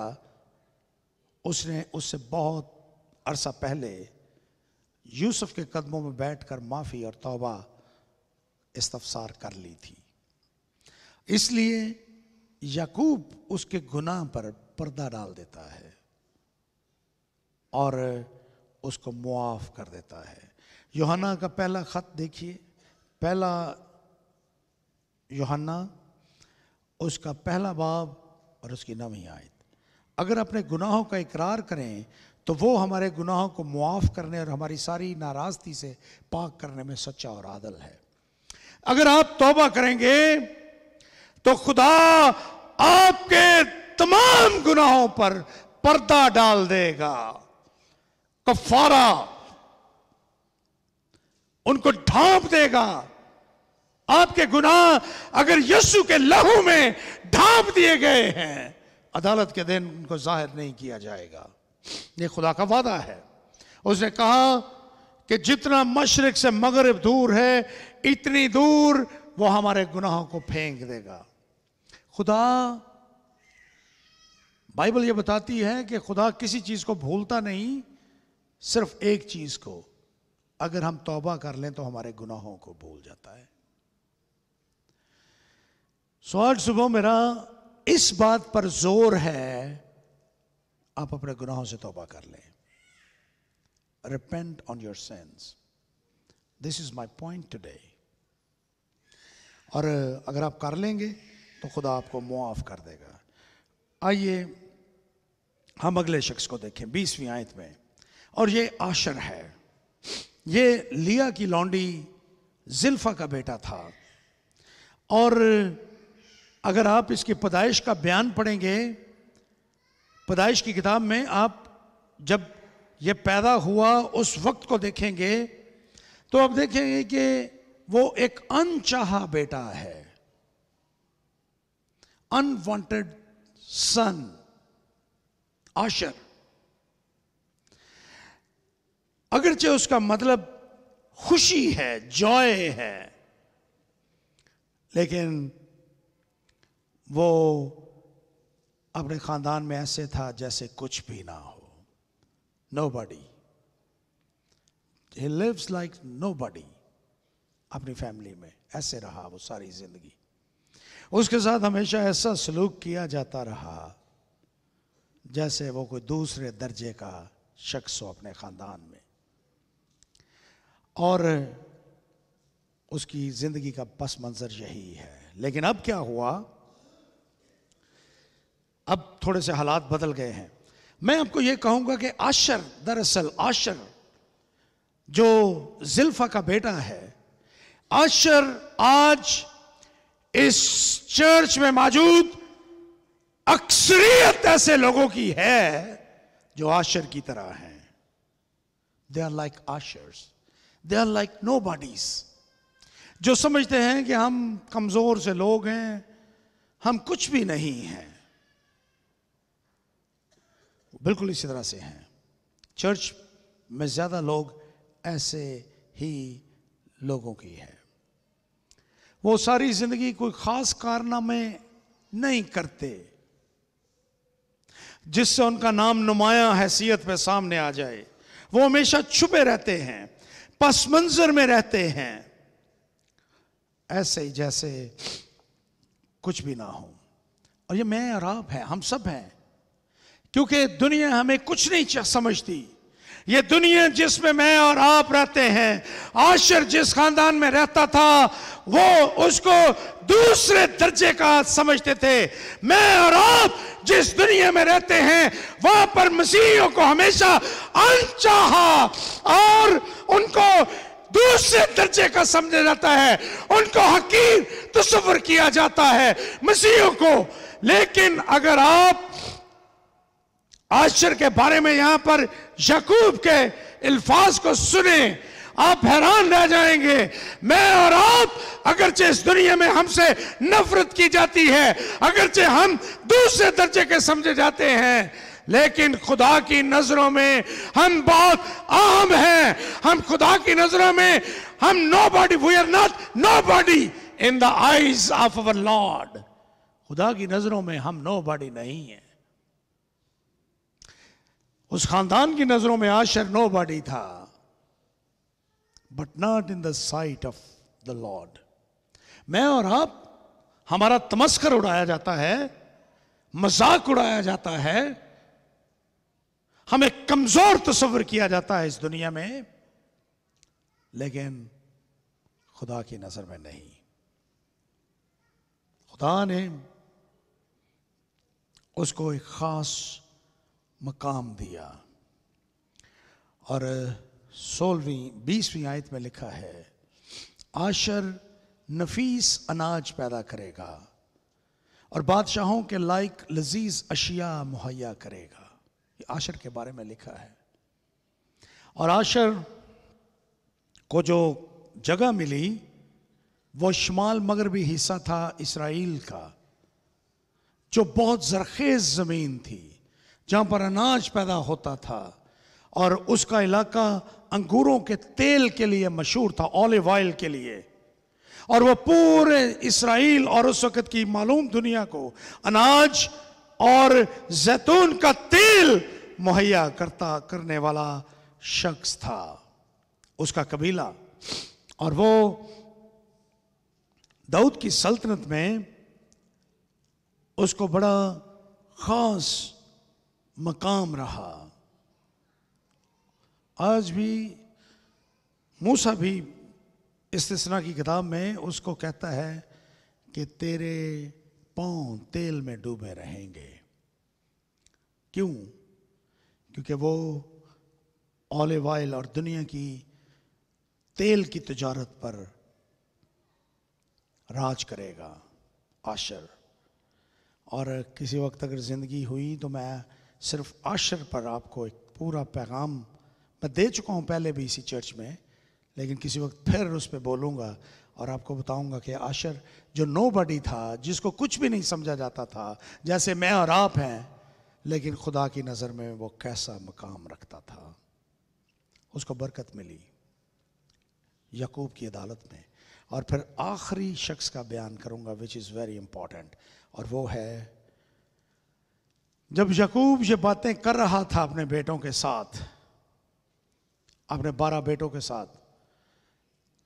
उसने उससे बहुत अरसा पहले यूसुफ के कदमों में बैठकर माफ़ी और तौबा इस्तफसार कर ली थी। इसलिए याकूब उसके गुनाह पर पर्दा डाल देता है और उसको मुआफ कर देता है। यूहन्ना का पहला खत देखिए, पहला यूहन्ना उसका पहला बाब और उसकी 9वीं आयत। अगर अपने गुनाहों का इकरार करें तो वो हमारे गुनाहों को मुआफ करने और हमारी सारी नाराजगी से पाक करने में सच्चा और आदल है। अगर आप तौबा करेंगे तो खुदा आपके तमाम गुनाहों पर पर्दा डाल देगा, कफारा उनको ढांप देगा। आपके गुनाह अगर यीशु के लहू में ढांप दिए गए हैं, अदालत के दिन उनको जाहिर नहीं किया जाएगा। ये खुदा का वादा है। उसने कहा कि जितना मशरिक से मगरिब दूर है, इतनी दूर वो हमारे गुनाहों को फेंक देगा। खुदा, बाइबल ये बताती है कि खुदा किसी चीज को भूलता नहीं, सिर्फ एक चीज को, अगर हम तौबा कर लें तो हमारे गुनाहों को भूल जाता है। सो आज सुबह मेरा इस बात पर जोर है, आप अपने गुनाहों से तौबा कर लें। Repent on your sins. This is my point today. और अगर आप कर लेंगे तो खुदा आपको मुआफ कर देगा। आइए हम अगले शख्स को देखें 20वीं आयत में, और ये आशर है। ये लिया की लौंडी जिल्फा का बेटा था, और अगर आप इसकी पैदाइश का बयान पढ़ेंगे, पैदाइश की किताब में आप जब ये पैदा हुआ उस वक्त को देखेंगे तो आप देखेंगे कि वो एक अनचाहा बेटा है, अनवांटेड सन, आशर। अगरचे उसका मतलब खुशी है, जॉय है, लेकिन वो अपने खानदान में ऐसे था जैसे कुछ भी ना हो। Nobody. He lives like nobody. अपनी फैमिली में ऐसे रहा वो सारी जिंदगी। उसके साथ हमेशा ऐसा सलूक किया जाता रहा जैसे वो कोई दूसरे दर्जे का शख्स हो अपने खानदान में, और उसकी जिंदगी का पस मंजर यही है। लेकिन अब क्या हुआ? अब थोड़े से हालात बदल गए हैं। मैं आपको यह कहूंगा कि आशर, दरअसल आशर जो जिल्फा का बेटा है, आशर आज इस चर्च में मौजूद अक्सरियत ऐसे लोगों की है जो आशर की तरह हैं। They are like ushers, they are like nobodies, जो समझते हैं कि हम कमजोर से लोग हैं, हम कुछ भी नहीं हैं। बिल्कुल इसी तरह से हैं। चर्च में ज्यादा लोग ऐसे ही लोगों की है। वो सारी जिंदगी कोई खास कारनामे नहीं करते जिससे उनका नाम नुमाया हैसियत पे सामने आ जाए। वो हमेशा छुपे रहते हैं, पस मंजर में रहते हैं, ऐसे ही जैसे कुछ भी ना हो। और ये मैं और आप हैं, हम सब हैं, क्योंकि दुनिया हमें कुछ नहीं समझती। ये दुनिया जिसमें मैं और आप रहते हैं, आशर जिस खानदान में रहता था वो उसको दूसरे दर्जे का समझते थे। मैं और आप जिस दुनिया में रहते हैं वहां पर मसीहियों को हमेशा अनचाहा और उनको दूसरे दर्जे का समझा जाता है, उनको हकीर तस्वर किया जाता है मसीहों को। लेकिन अगर आप आशर के बारे में यहां पर याकूब के अल्फाज को सुने, आप हैरान रह जाएंगे। मैं और आप, अगरचे इस दुनिया में हमसे नफरत की जाती है, अगरचे हम दूसरे दर्जे के समझे जाते हैं, लेकिन खुदा की नजरों में हम बहुत अहम हैं। हम खुदा की नजरों में हम nobody, we are not nobody in the eyes of our Lord. खुदा की नजरों में हम नोबॉडी नहीं है। उस खानदान की नजरों में आशर नोबॉडी था, but not in the site of the Lord. मैं और आप, हमारा तमस्कर उड़ाया जाता है, मजाक उड़ाया जाता है, हमें कमजोर तस्वर किया जाता है इस दुनिया में, लेकिन खुदा की नजर में नहीं। खुदा ने उसको एक खास मकाम दिया। और 20वीं आयत में लिखा है, आशर नफीस अनाज पैदा करेगा और बादशाहों के लायक लजीज अशिया मुहैया करेगा। ये आशर के बारे में लिखा है। और आशर को जो जगह मिली वो शुमाल मगरबी हिस्सा था इसराइल का, जो बहुत जरखेज जमीन थी, जहां पर अनाज पैदा होता था। और उसका इलाका अंगूरों के तेल के लिए मशहूर था, ऑलिव ऑयल के लिए। और वो पूरे इसराइल और उस वक्त की मालूम दुनिया को अनाज और जैतून का तेल मुहैया करने वाला शख्स था, उसका कबीला। और वो दाऊद की सल्तनत में उसको बड़ा खास मकाम रहा। आज भी मूसा भी इस्तिस्ना की किताब में उसको कहता है कि तेरे पांव तेल में डूबे रहेंगे। क्यों? क्योंकि वो ऑलिव ऑयल और दुनिया की तेल की तिजारत पर राज करेगा आशर। और किसी वक्त अगर ज़िंदगी हुई तो मैं सिर्फ आशर पर आपको एक पूरा पैगाम मैं दे चुका हूँ पहले भी इसी चर्च में, लेकिन किसी वक्त फिर उस पर बोलूँगा और आपको बताऊँगा कि आशर जो नोबडी था, जिसको कुछ भी नहीं समझा जाता था, जैसे मैं और आप हैं, लेकिन खुदा की नज़र में वो कैसा मकाम रखता था। उसको बरकत मिली याकूब की अदालत में। और फिर आखिरी शख्स का बयान करूँगा विच इज़ वेरी इंपॉर्टेंट, और वो है जब याकूब ये बातें कर रहा था अपने बेटों के साथ, अपने 12 बेटों के साथ,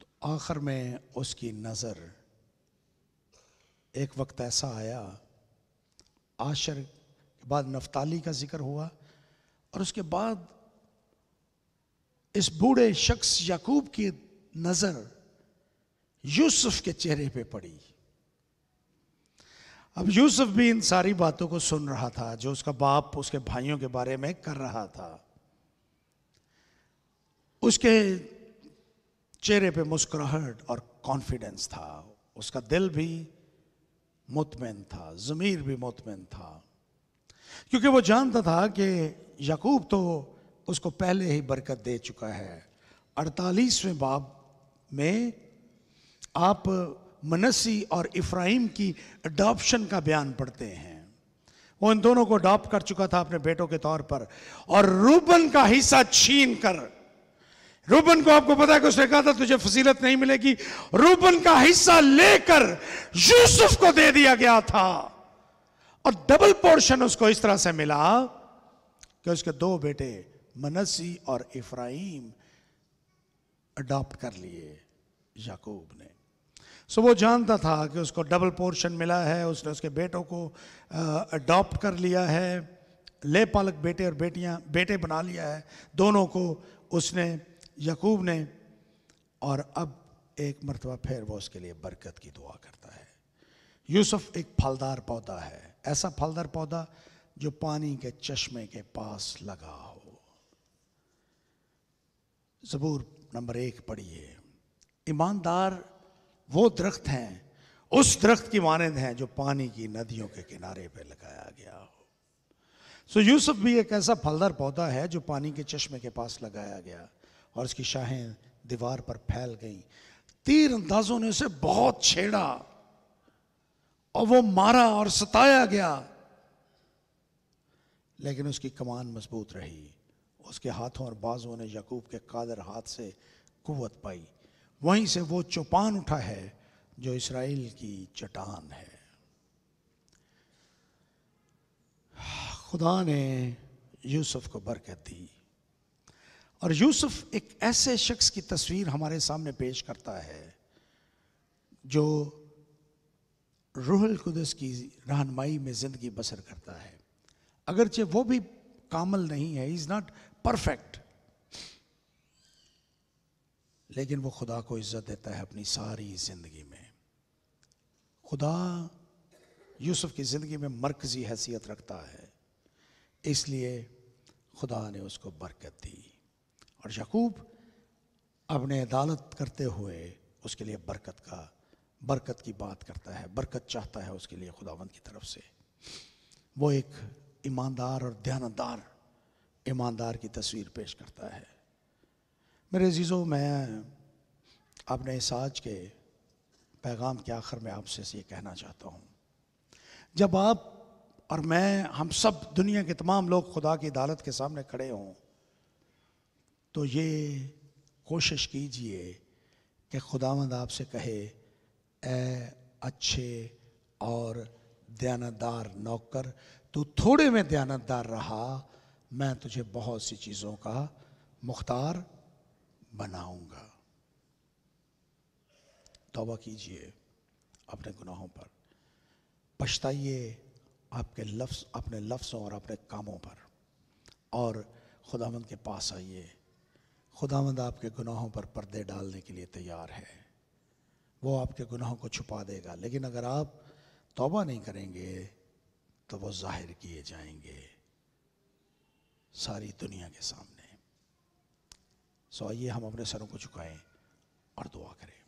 तो आखिर में उसकी नजर, एक वक्त ऐसा आया, आशर के बाद नफ्ताली का जिक्र हुआ और उसके बाद इस बूढ़े शख्स याकूब की नजर यूसुफ के चेहरे पे पड़ी। अब यूसुफ भी इन सारी बातों को सुन रहा था जो उसका बाप उसके भाइयों के बारे में कर रहा था। उसके चेहरे पे मुस्कुराहट और कॉन्फिडेंस था, उसका दिल भी मुतमईन था, ज़मीर भी मुतमईन था, क्योंकि वो जानता था कि याकूब तो उसको पहले ही बरकत दे चुका है। 48वें बाब में आप मनसी और इफ्राइम की अडॉप्शन का बयान पढ़ते हैं। वो इन दोनों को अडॉप्ट कर चुका था अपने बेटों के तौर पर, और रूबन का हिस्सा छीन कर, रूबन को आपको पता है कि उसने कहा था तुझे फजीलत नहीं मिलेगी, रूबन का हिस्सा लेकर यूसुफ को दे दिया गया था। और डबल पोर्शन उसको इस तरह से मिला कि उसके 2 बेटे मनसी और इफ्राइम अडॉप्ट कर लिए याकूब ने। सो वो जानता था कि उसको डबल पोर्शन मिला है, उसने उसके बेटों को अडॉप्ट कर लिया है, ले पालक बेटे और बेटे बना लिया है, दोनों को उसने, याकूब ने। और अब एक मरतबा फिर वो उसके लिए बरकत की दुआ करता है। यूसुफ एक फलदार पौधा है, ऐसा फलदार पौधा जो पानी के चश्मे के पास लगा हो। ज़बूर नंबर 1 पढ़िए, ईमानदार वो दरख्त हैं, उस दरख्त की मानंद हैं जो पानी की नदियों के किनारे पे लगाया गया हो। सो यूसुफ भी एक ऐसा फलदार पौधा है जो पानी के चश्मे के पास लगाया गया और उसकी शाखें दीवार पर फैल गईं। तीर अंदाजों ने उसे बहुत छेड़ा और वो मारा और सताया गया, लेकिन उसकी कमान मजबूत रही। उसके हाथों और बाजुओं ने याकूब के कादर हाथ से कुव्वत पाई। वहीं से वो चौपान उठा है जो इसराइल की चट्टान है। खुदा ने यूसुफ को बरकत दी और यूसुफ एक ऐसे शख्स की तस्वीर हमारे सामने पेश करता है जो रूहुल कुदस की रहनुमाई में जिंदगी बसर करता है। अगरचे वो भी कामल नहीं है, इज नॉट परफेक्ट, लेकिन वो खुदा को इज्जत देता है अपनी सारी जिंदगी में। खुदा यूसुफ की जिंदगी में मरकजी हैसियत रखता है, इसलिए खुदा ने उसको बरकत दी। और याकूब अपने अदालत करते हुए उसके लिए बरकत की बात करता है, बरकत चाहता है उसके लिए खुदावंद की तरफ से। वो एक ईमानदार और दयानतदार ईमानदार की तस्वीर पेश करता है। मेरे अजीज़ों, मैं अपने इस आज के पैगाम के आखिर में आपसे ये कहना चाहता हूँ, जब आप और मैं, हम सब दुनिया के तमाम लोग खुदा की अदालत के सामने खड़े हों, तो ये कोशिश कीजिए कि खुदावंद आपसे कहे, ए अच्छे और दयानतदार नौकर, तू थोड़े में दयानतदार रहा, मैं तुझे बहुत सी चीज़ों का मुख्तार बनाऊंगा। तौबा कीजिए अपने गुनाहों पर, पछताइए अपने लफ्ज़ों और अपने कामों पर, और खुदावंद के पास आइए। खुदावंद आपके गुनाहों पर पर्दे डालने के लिए तैयार है। वो आपके गुनाहों को छुपा देगा, लेकिन अगर आप तौबा नहीं करेंगे तो वो जाहिर किए जाएंगे सारी दुनिया के सामने। सो आइए हम अपने सरों को झुकाएं और दुआ करें।